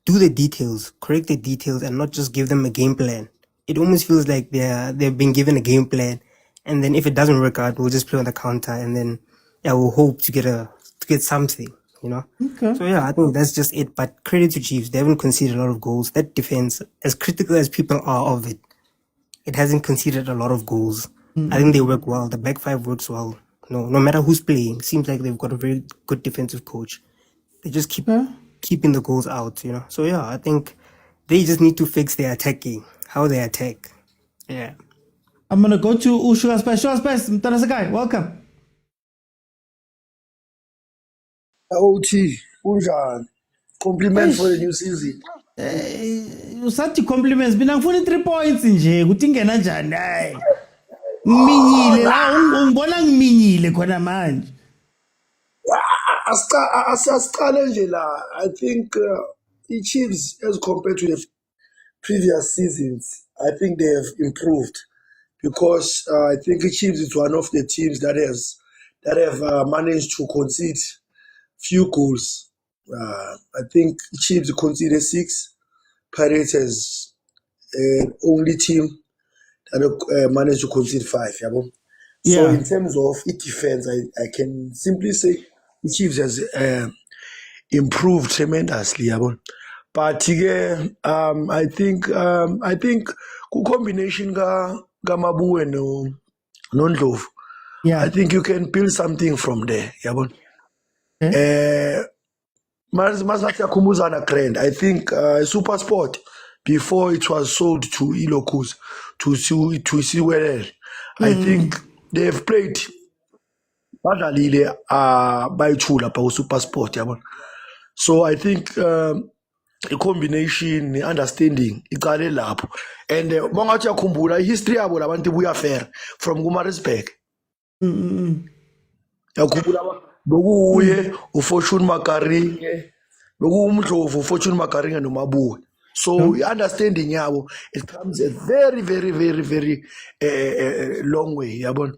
do the details, correct the details, and not just give them a game plan. It almost feels like they've been given a game plan, and then if it doesn't work out, we'll just play on the counter, and then we'll hope to get something, Okay. So I think that's just it. But credit to Chiefs, they haven't conceded a lot of goals. That defense, as critical as people are of it, it hasn't conceded a lot of goals. I think they work well. The back five works well. No matter who's playing, seems like they've got a very good defensive coach. They just keeping the goals out, So I think they just need to fix their attacking, how they attack. Yeah. I'm gonna go to Sugar Spice. Sugar Spice, Mtana Sakai, welcome. OT, unjani? Compliment for the new season. Usathi compliments mina ngifuna 3 points nje ukuthi ingena njani hayi ngiminyile la ungibona ngiminyile khona manje Asiqale nje la. I think the Chiefs, as compared to the previous seasons, I think they have improved because I think the Chiefs is one of the teams that have managed to concede few goals. I think Chiefs conceded 6. Pirates is only team that managed to concede 5. So in terms of defense, I can simply say the Chiefs has improved tremendously. But I think combination ka Mabu and Nondlovu, I think you can build something from there. Masatia Kumuzana Grand. I think Super Sport, before it was sold to Ilokus to see where I think they've played badalile by Chula pa Super Sport. So I think a combination, understanding, ikale lapho. And mongathi yakhumbula history yabo labantu buya fair from Gumarisburg. Yakhumbula bokuye uFortune Makaringe, bokumdlovu uFortune Makaringe noMabuwe. So understanding yabo, it comes a very very very very long way, yabona.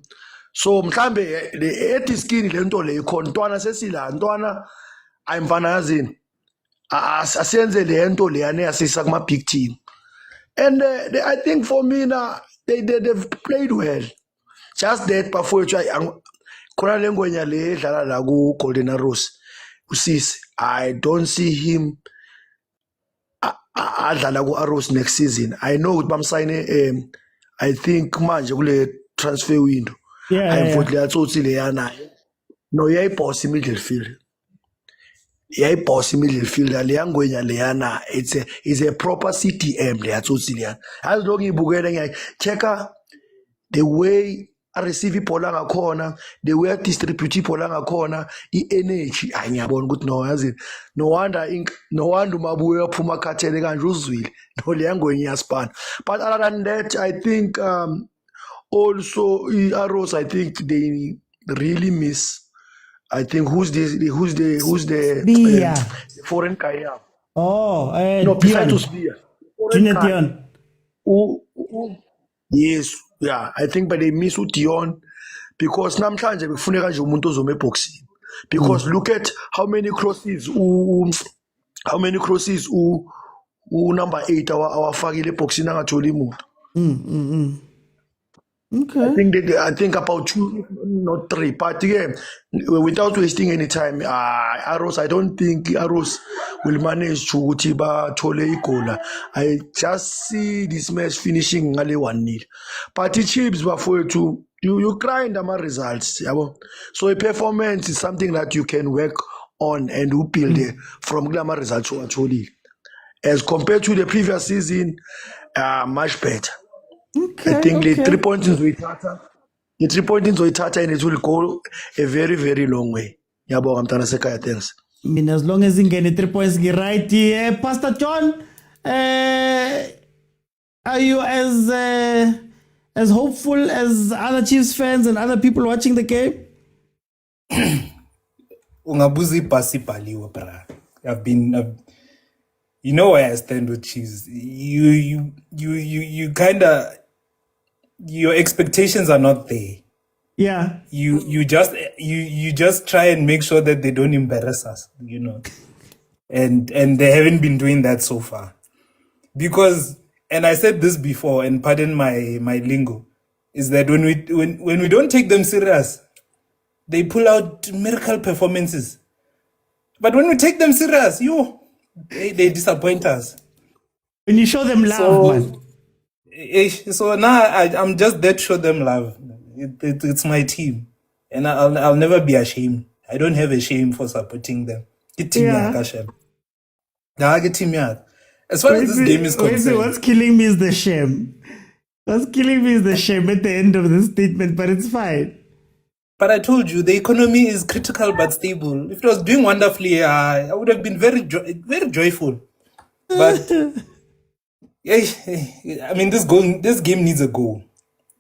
So mhlambe le idiskini lento le ikhona ntwana sesila ntwana ayimfana yazini asiyenze lento le yana yasisa kuma big team. And I think for me now they've played well. Just that before khona lengwenya le edlala la ku Golden Arrows usisi, I don't see him adlala ku Arrows next season. I know ukuthi bamsayine I think manje kule transfer window ayimfundle yatsotsi le yana no yayiboss midfield. Yayiboss midfield le yangwenya le yana it's a proper CTM le yatsotsi le yana. Hayi lo ngibukele ngiya checka the way I receive ibhola ngakhona, the way I distribute ibhola ngakhona, i-energy ngiyabona ukuthi no yazi no wonder uMabuye uyaphuma khathele kanje uzwile no leyangwenye yaspana. But other than that, I think also Arrows, I think they really miss. I think who's the foreign guy? No, besides Spear. Dion. Yes, I think but they miss Dion because namhlanje bekufuneka nje umuntu ozoma eboxing, because look at how many crosses number 8 awafakile eboxing angatholi umuntu. Okay. I think about 2, not 3. But again, without wasting any time, Arrows, I don't think Arrows will manage to utiba tole ikola. I just see this match finishing ngale 1-0. But the Chiefs were for you grind them results. So a performance is something that you can work on and you build from glamour results to actually. As compared to the previous season, much better. I think the 3 points in Zoitata, and it will go a very, very long way. Yabo Mtana Sekaya, thanks. I mean, as long as you get 3 points, get right here. Pastor John, are you as hopeful as other Chiefs fans and other people watching the game? Ungabuza ibhasi ibhaliwe bra. You know where I stand with Chiefs. You kind of, your expectations are not there. Yeah. You just try and make sure that they don't embarrass us, and they haven't been doing that so far. Because, and I said this before, and pardon my lingo, is that when we don't take them serious, they pull out miracle performances. But when we take them serious, they disappoint us. When you show them love, man. So now I'm just there to show them love. It's my team, and I'll never be ashamed. I don't have a shame for supporting them. Yeah. As far as this game is concerned, what's killing me is the shame. What's killing me is the shame at the end of the statement, but it's fine. But I told you, the economy is critical but stable. If it was doing wonderfully, I would have been very joyful. But I mean, this game needs a goal,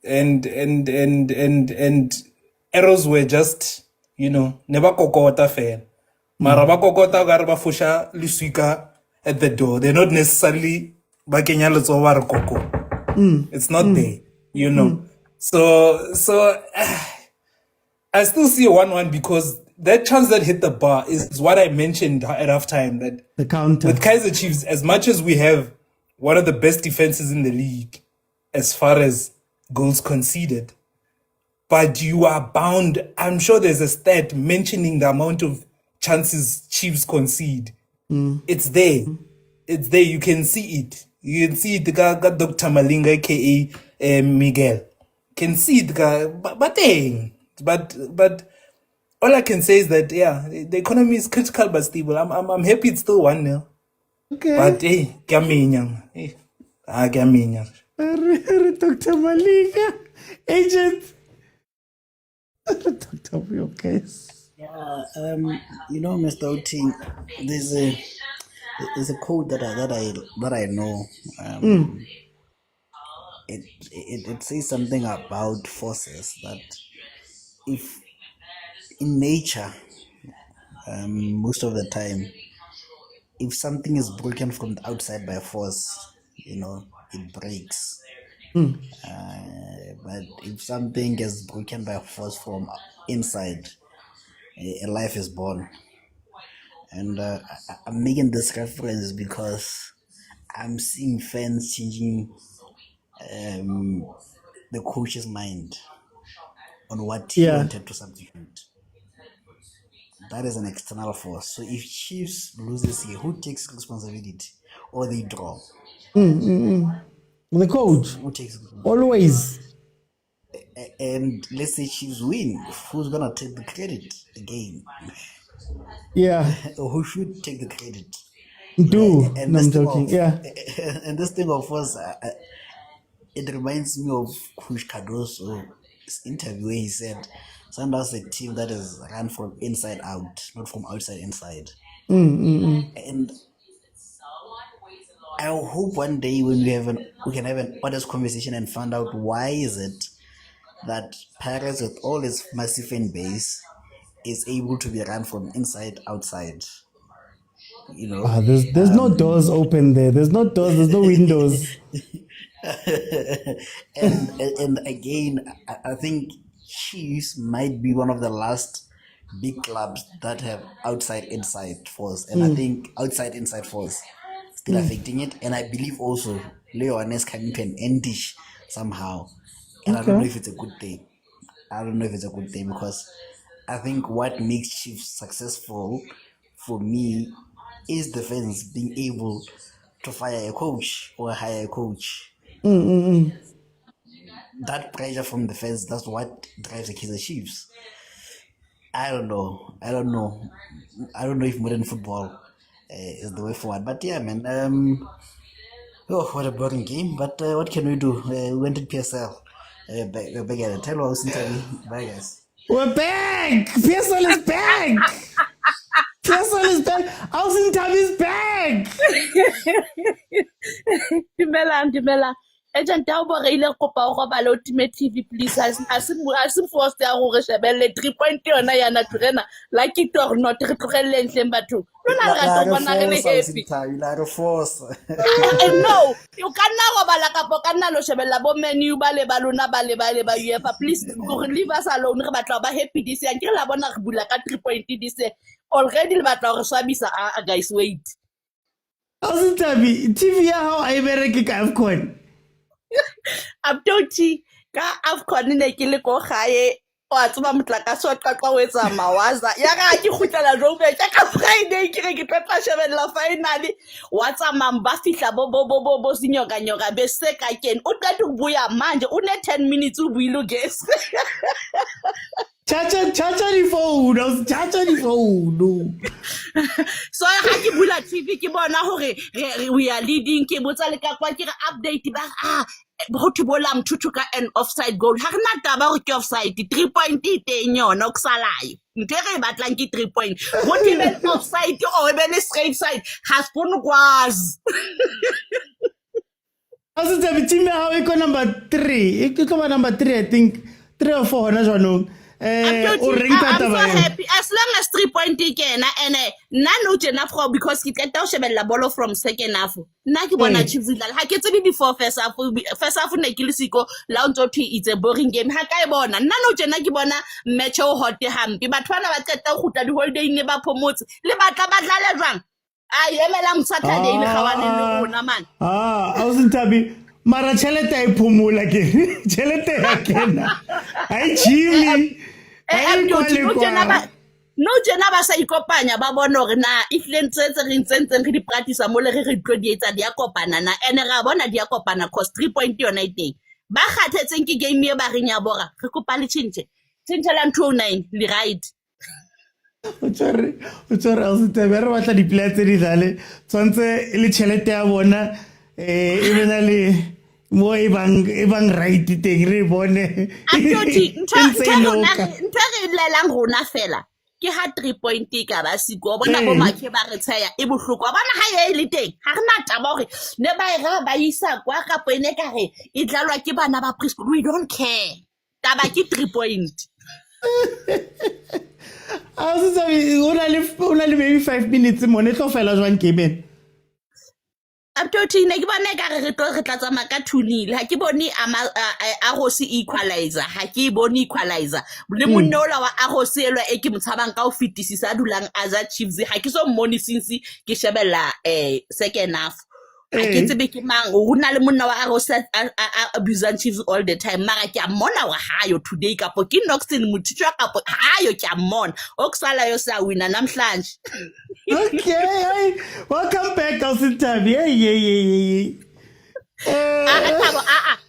and arrows were just, never kokota fair. Mara kokota garba fusha lusika at the door. They're not necessarily bakenya letsowa koko. It's not there, So I still see a 1-1 because that chance that hit the bar is what I mentioned at halftime, that the counter with Kaizer Chiefs, as much as we have one of the best defenses in the league as far as goals conceded, but you are bound. I'm sure there's a stat mentioning the amount of chances Chiefs concede. It's there. It's there. You can see it. You can see it. The guy got Dr. Malinga, aka Miguel. Can see it. But all I can say is that the economy is critical but stable. I'm happy it's still 1-0. Okay. But Kaminyang. Dr. Malinga, agent. Dr. Okay. Yeah, Mr. Outing, there's a quote that I know. It says something about forces that if in nature, most of the time, if something is broken from the outside by force, it breaks. But if something is broken by force from inside, a life is born. And I'm making this reference because I'm seeing fans changing the coach's mind on what he wanted to substitute. That is an external force. So if Chiefs loses here, who takes responsibility? Or they draw? The coach. Who takes always? And let's say Chiefs win, who's gonna take the credit again? Yeah. Or who should take the credit? And I'm joking. And this thing of course, it reminds me of Coach Cardoso's interview where he said Sundowns is a team that is run from inside out, not from outside inside. And I hope one day when we can have an honest conversation and find out why is it that Paris, with all its massive fan base, is able to be run from inside outside. There's no doors open there. There's no doors. There's no windows. and again, I think Chiefs might be one of the last big clubs that have outside inside force, and I think outside inside force still affecting it. And I believe also Leoane is coming to an endish somehow, and I don't know if it's a good thing. Because I think what makes Chiefs successful for me is the fans being able to fire a coach or hire a coach. That pressure from the fans, that's what drives the Kaizer Chiefs. I don't know if modern football is the way forward. But yeah, man. What a boring game. But what can we do? We went to PSL. We're back at it. Tell us, bye guys. We're back! PSL is back! PSL is back! Housing Time is back! Dumela. agent ya bo re ile kopa go ba lo ultimate TV please asim force ya go re shebelle 3 point yona ya naturena like it or not re tlogelle ntleng batho lona le ga to bona re le happy no you cannot go bala kapo kana lo shebella bo menu ba le ba lona ba le ba UEFA please leave us alone re batla ba happy this year ke la bona re bula ka 3 point this year already le batla go swabisa guys wait Awusintabi TV ya hao aibereke ka AFCON. Abdoti ka AFCON ne ke le ko gae wa tsoma motlakase wa qaqa o etsa mawaza ya ga ke khutlela Joburg ka Friday ke re ke tla shebella finally wa tsama ba fihla bo sinyoka nyoka be se ka ken o qeta go buya manje o ne 10 minutes o buile guess Chacha di phone, chacha di phone. So ha ke bula TV ke bona hore we are leading ke botsa le ka kwa ke re update ba ho thubola mthuthu ka an offside goal ha rena taba hore ke offside 3 point teng yona o kusalayo ntwe re batlang ke 3 point go tibel offside o be le straight side has bona kwazi Awusintabi team ya hao iko number 3. Iko kama number 3 I think 3 or 4 hona jwanong. I'm so happy as long as 3 point again and nano enough because ke tla shebella ball from second half nna ke bona Chiefs dlala ha ke tsebe before first half ne ke le siko la ntso thi it's a boring game ha ka e bona nano ke bona match o hot hampi batho bana ba qeta go gutla di holiday ne ba phomotse le batla ba dlala jwang emela Saturday le gabane le rona man Awusintabi mara chelete ai phumula ke chelete ya kena ai Jimmy no jena ba sa ikopanya ba bona hore na if le ntsetse re ntsentse re di practice mo le re tlo di etsa di a kopana na ene ra bona di a kopana cause 3 point yona iteng ba kgathetseng ke game e ba reng ya bora re kopa le tshintse la 209 le right o tsore Awusintabi re batla di players tse di dlale tsantse le chelete ya bona e bena le mo e bang right teng re bone ntwe re lelang rona fela ke ha 3 point ka ba siko bona bo makhe ba re tsaya e bohloko bona ha e le teng ha rena taba hore ne ba isa kwa ka pone ka re e dlalwa ke bana ba preschool we don't care taba ke 3 point Awusintabi una le maybe 5 minutes mo ne tlo fela jwang game Abdoti ne ke bona ka re tla tsama ka thunile ha ke bone Agosi equalizer ha ke bone equalizer le monnola wa Agosi elwa e ke motshabang ka o fitisisa dulang Kaizer Chiefs ha ke so mmone since ke shebella second half ha ke tsebe ke mang o runa le monna wa Agosi abusing Chiefs all the time mara ke a mona wa hayo today kapo ke Knoxton muthichwa kapo hayo ke a mona okusala yo sa wina namhlanje Okay, welcome back, Awusintabi. Hey.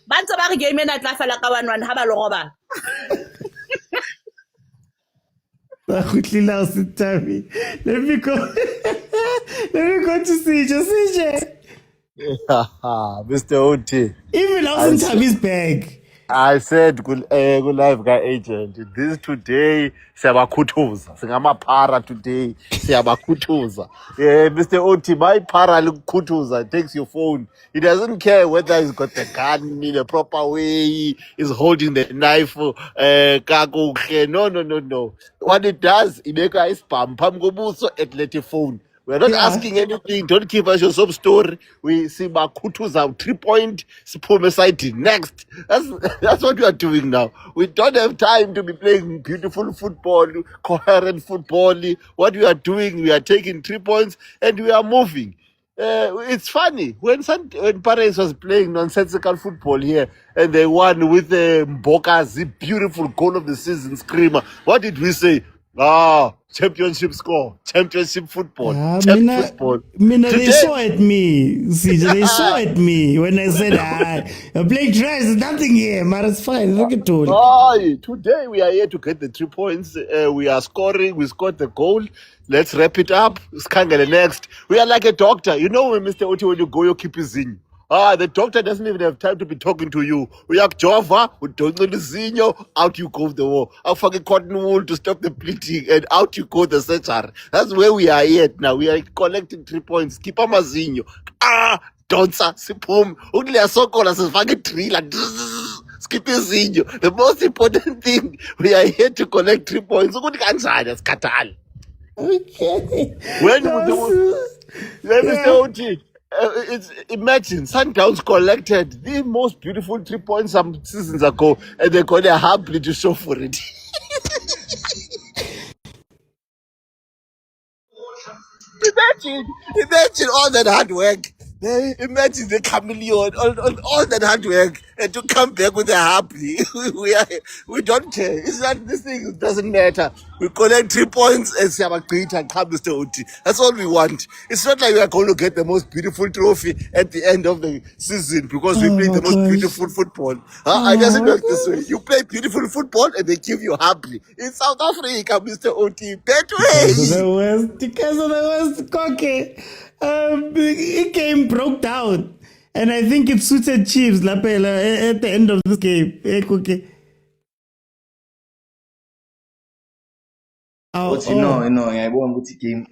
Bantu ba re game ena tla fela ka 1-1 ha ba lo roba. Ba khutlile Awusintabi. Let me go to CJ. Mr. OT. Even Awusintabi's back. I said good live guy agent. This today siyabakhuthuza. Singamaphara today siyabakhuthuza. Mr. OT, my para khuthuza takes your phone. He doesn't care whether he's got the gun in a proper way, he's holding the knife kakuhle. No. What it does, it make a spam pam gobuso at phone. We're not asking anything. Don't give us your sub story. We see Makutu's 3 point, Spume side next. That's what we are doing now. We don't have time to be playing beautiful football, coherent football. What we are doing, we are taking 3 points and we are moving. It's funny when Paris was playing nonsensical football here and they won with the Mbokazi beautiful goal of the season screamer. What did we say? Championship score, championship football, football. They saw at me, CJ. They saw at me when I said, "I'm playing trash. There's nothing here, man. It's fine. Look at it." Today we are here to get the 3 points. We are scoring. We scored the goal. Let's wrap it up. Skangele next. We are like a doctor. You know when Mr. Oti, when you go, you keep his in. The doctor doesn't even have time to be talking to you. We have Jova, we don't know the senior, out you go the wall. I'll fucking cotton wool to stop the bleeding, and out you go the surgery. That's where we are at now. We are collecting 3 points. Keep on Mazinho. donsa siphum ukuleya sokola sifake driller skip izinyo. The most important thing, we are here to collect 3 points. Ukuthi kanjani asikhathali. Okay. When would let me say OT, imagine Sundowns collected the most beautiful 3 points some seasons ago, and they got a happily to show for it. Imagine all that hard work. Imagine the chameleon, all that hard work, and to come back with a happy. we don't care. It's not this thing doesn't matter. We collect 3 points and Siyabagqitha and come Mr. OT. That's all we want. It's not like we are going to get the most beautiful trophy at the end of the season because we played the most beautiful football. It doesn't work this way. You play beautiful football and they give you happy. In South Africa, Mr. OT, Because of Betway. the West, Koke. The game broke down. And I think it suited Chiefs lapela at the end of this game. Koke. Uthi no ngiyayibona ukuthi game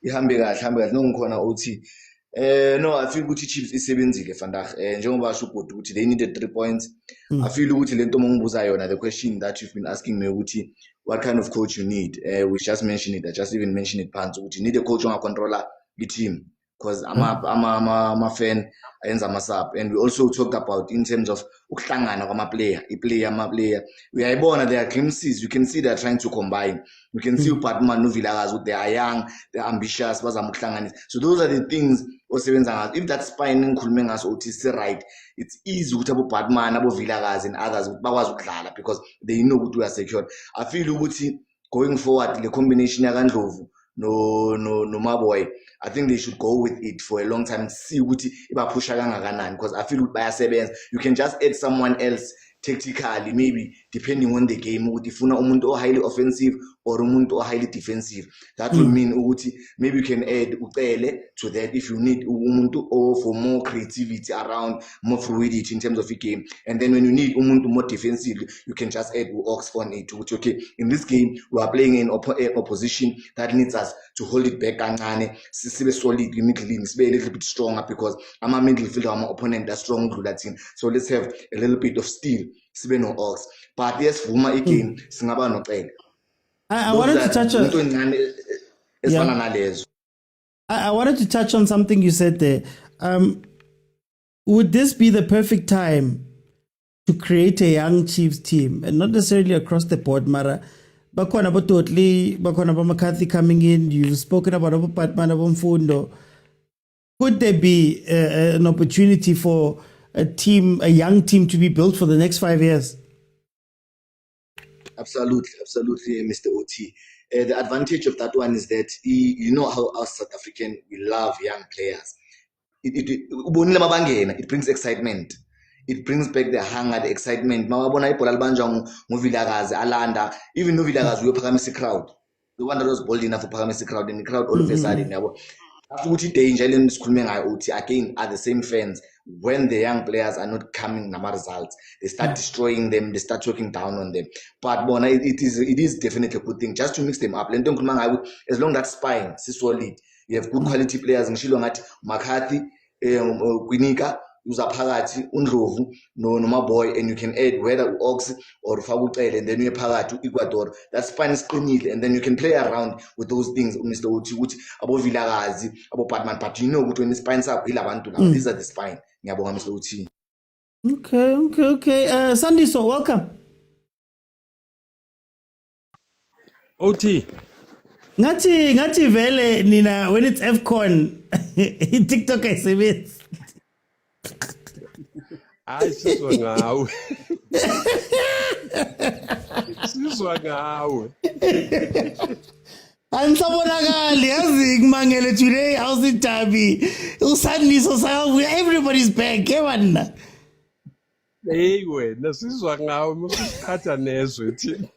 ihambe kahle nongikhona uthi no I feel ukuthi Chiefs isebenzile vandag njengoba asho ubhuti ukuthi they needed 3 points. I feel ukuthi lento mongibuza yona the question that you've been asking me ukuthi what kind of coach you need, we just mentioned it. I just even mentioned it phansi ukuthi you need a coach who controller the team because I'm a fan ayenza ama-sub, and we also talked about in terms of ukuhlangana kwama-player ama-player uyayibona there are glimpses, you can see they are trying to combine. You can see uPatman novilakazi, they are young, they are ambitious, bazama ukuhlanganisa. So those are the things osebenza ngazo. If that spine engikhulume ngaso uthi right, it's easy ukuthi aboPatman abovilakazi and others bakwazi ukudlala because they know ukuthi we are secured. I feel ukuthi going forward the combination yakandlovu no Maboy, I think they should go with it for a long time. See ukuthi ibapusha kangakanani because I feel bayasebenza. You can just add someone else tactically, maybe depending on the game, ukuthi ifuna umuntu highly offensive or umuntu highly defensive. That will mean ukuthi maybe you can add ucele to that if you need umuntu or for more creativity around, more fluidity in terms of the game. And then when you need umuntu more defensive, you can just add Ox on it. Okay, in this game we are playing in opposition that needs us to hold it back kancane, sibe solid in middle lane, sibe a little bit stronger because I'm a middle fielder, I'm an opponent that's strong to that team. So let's have a little bit of steel, sibe no Ox. But yes, vuma again, singaba no cele. I wanted to touch on. I wanted to touch on something you said there. Would this be the perfect time to create a young Chiefs team, and not necessarily across the board, Mara? Bakwana Totally, Bakwana McCarthy coming in. You've spoken about Patman Mfundo. Could there be an opportunity for a young team to be built for the next 5 years? Absolutely, Mr. OT. The advantage of that one is that you know how us South African, we love young players. It brings excitement. It brings back the hunger, the excitement. Mawabona ibhola libanjwa nguvilakazi alanda, even novilakazi uyophakamisa crowd. The one that was bold enough to phakamisa crowd, and the crowd all of a sudden yabo. Ukuthi danger leni sikhulume ngayo uthi again are the same fans. When the young players are not coming nama results, they start destroying them, they start talking down on them. But bona it is definitely a good thing just to mix them up. Lento ngikhuluma ngayo, as long that spine is solid, you have good quality players. Ngishilo ngathi McCarthy, Kwinika, uzaphakathi uNdlovu no Maboy, and you can add whether Ox or Fakucele, and then you phakathi Ecuador. That spine is qinile, and then you can play around with those things, Mr. Uthi, ukuthi abovilakazi, aboPatman, but you know ukuthi when the spine sakho yilabantu laba, these are the spine. Ngiyabonga Mr. Uthi. Okay. Sandiso, welcome. OT. Ngathi vele nina when it's FCon TikTok ayisebenzisi. Hayi sizwa ngawe. Sizwa ngawe. Ansabonakali yazi kumangele today how's it Tabi? Usandiso sawu everybody's back yebana. Hey wena sizwa ngawe musikhatha nezwe thina.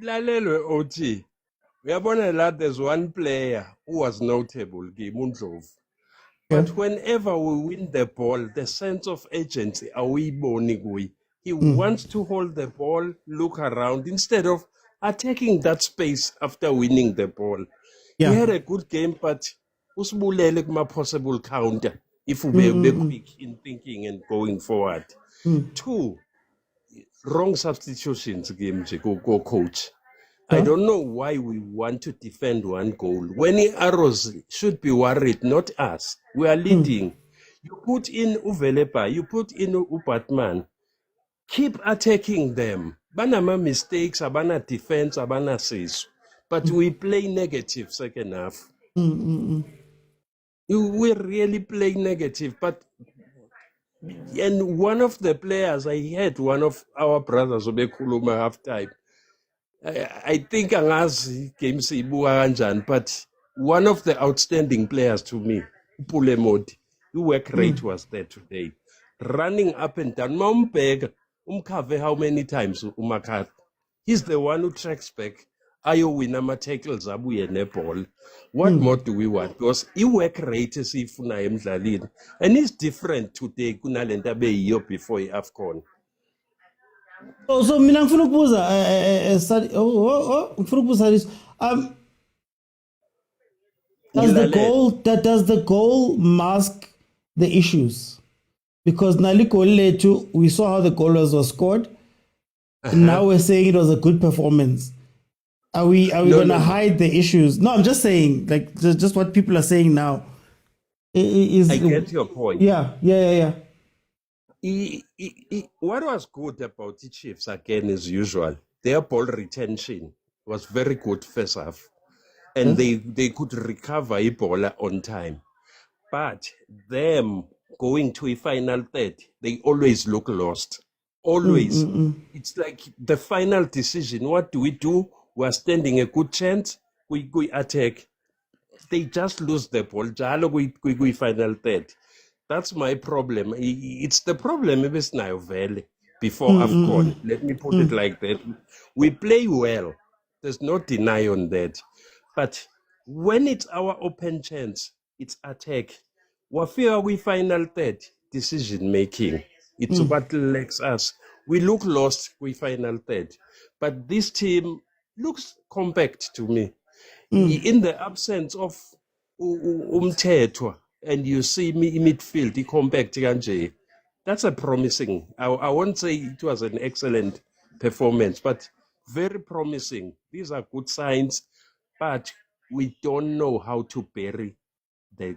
Lalelwe OT. Uyabona la there's one player who was notable, Mundlovu. But whenever we win the ball, the sense of urgency, he wants to hold the ball, look around, instead of attacking that space after winning the ball. Yeah. He had a good game, but usibulele kuma possible counter if we be quick in thinking and going forward. 2, wrong substitutions game go coach. I don't know why we want to defend one goal. When arrows should be worried, not us. We are leading. You put in Uvelepa, you put in Upatman. Keep attacking them. Banama mistakes, abana defense, abana says. But we play negative second half. We really play negative. And one of the players, I heard one of our brothers, Obekuluma, half time. I think angazi game sibuka kanjani, but one of the outstanding players to me, Pule Modi, the work rate was there today. Running up and down. Maumbega, umkhave how many times umakhat. He's the one who tracks back. Ayo win ama tackles abuye neball. What more do we want? Because I work rate esifuna emdlalini. And it's different today kunalento abeyiyo before iAFCON. So mina ngifuna ukubuza ngifuna ukubuza this does the goal mask the issues? Because nali goal lethu, we saw how the goal was scored. Now we're saying it was a good performance. Are we gonna hide the issues? No, I'm just saying, like, just what people are saying now. I get your point. Yeah. What was good about the Chiefs, again, as usual, their ball retention was very good first half. And they could recover a ball on time. But them going to a final third, they always look lost. Always. It's like the final decision. What do? We're standing a good chance. We attack. They just lose the ball. Jalo we final third. That's my problem. It's the problem before AFCON. Let me put it like that. We play well. There's no deny on that. But when it's our open chance, it's attack. Wafia we final third, decision making. It's what lacks us. We look lost, we final third. But this team looks compact to me. In the absence of umthetho, and you see me in midfield, compact kanje. That's a promising. I won't say it was an excellent performance, but very promising. These are good signs, but we don't know how to bury the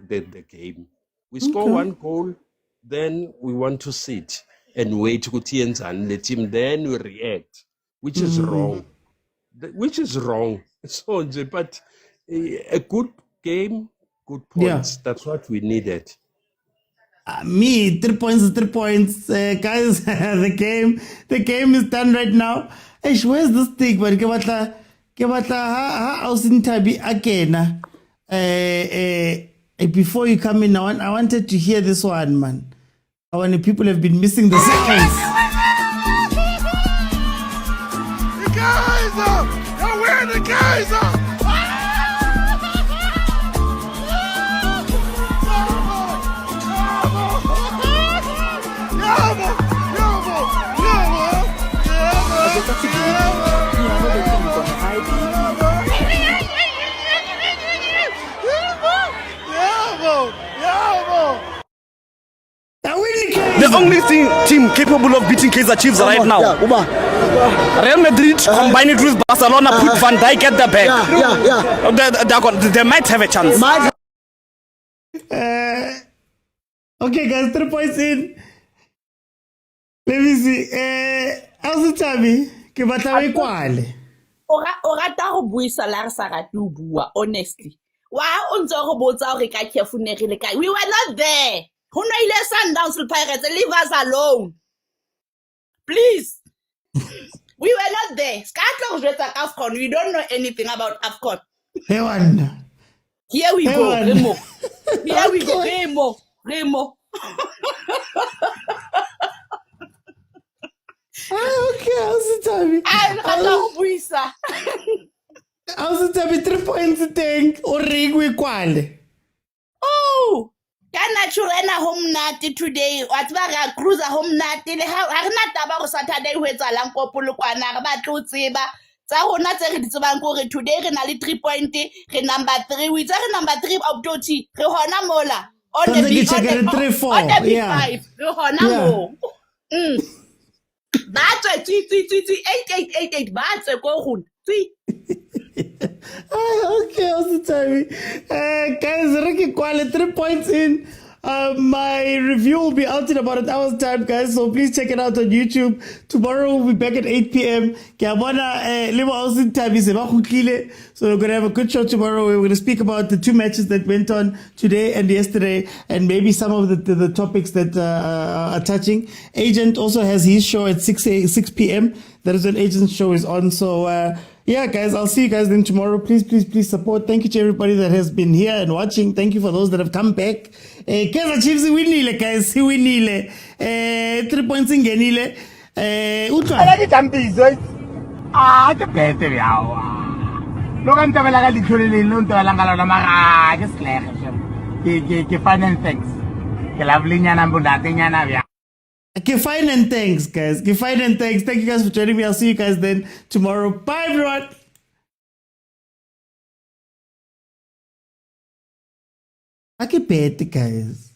game. We score one goal, then we want to sit and wait to and let him, then we react, which is wrong. Which is wrong. So, but a good game, good points. That's what we needed. Me, 3 points is 3 points. Guys, the game is done right now. Hey, where's this thing? But again. Before you come in, I wanted to hear this one, man. How many people have been missing the sounds? The Kaizer! You're wearing the Kaizer! The only team capable of beating Kaizer Chiefs right now. Real Madrid combine it with Barcelona, put Van Dijk at the back. They might have a chance. Okay, guys, 3 points in. Let me see. How's it, Tabi? Ke batla re kwale. O rata go buisa la re sa rate o bua, honestly. Wa o ntse go botsa gore ka kefunegile kae? We were not there. Who know Sundowns Pirates? Leave us alone. Please. We were not there. AFCON. We don't know anything about AFCON. Hey, one. Here we go. Remo. Here we go. Remo. Okay, how's it, Tabi? How's it, Tabi? 3 points to tank. Or ring we kwale. Oh. Kana churena home nati today what ba cruiser home nati le ha rena taba go Saturday ho etsalang kopolo kwana re ba tlo tseba tsa rona tse re di tsebang gore today re na le 3 point re number 3 we re number 3 of toti re hona mola on the B on the B5 re hona mo ba tswe tsi 8888 ba tswe ko go tsi Okay, also Tommy. Guys, Ricky Kwale, 3 points in. My review will be out in about an hour's time, guys. So please check it out on YouTube. Tomorrow we'll be back at 8 p.m. So we're going to have a good show tomorrow. We're going to speak about the 2 matches that went on today and yesterday, and maybe some of the topics that are touching. Agent also has his show at 6 p.m. That is when Agent's show is on. So, yeah, guys, I'll see you guys then tomorrow. Please support. Thank you to everybody that has been here and watching. Thank you for those that have come back. Kaizer Chiefs winile, guys. Winile. 3 points in Genile. Ke bete bjao. Lo ka ntabela ka ditlhole le lo ntabela ka lona maga ke slege. Ke fine and thanks. Ke lovely nyana mbonate nyana bjao. Okay, fine and thanks, guys. Okay, fine and thanks. Thank you guys for joining me. I'll see you guys then tomorrow. Bye, everyone. Okay, guys.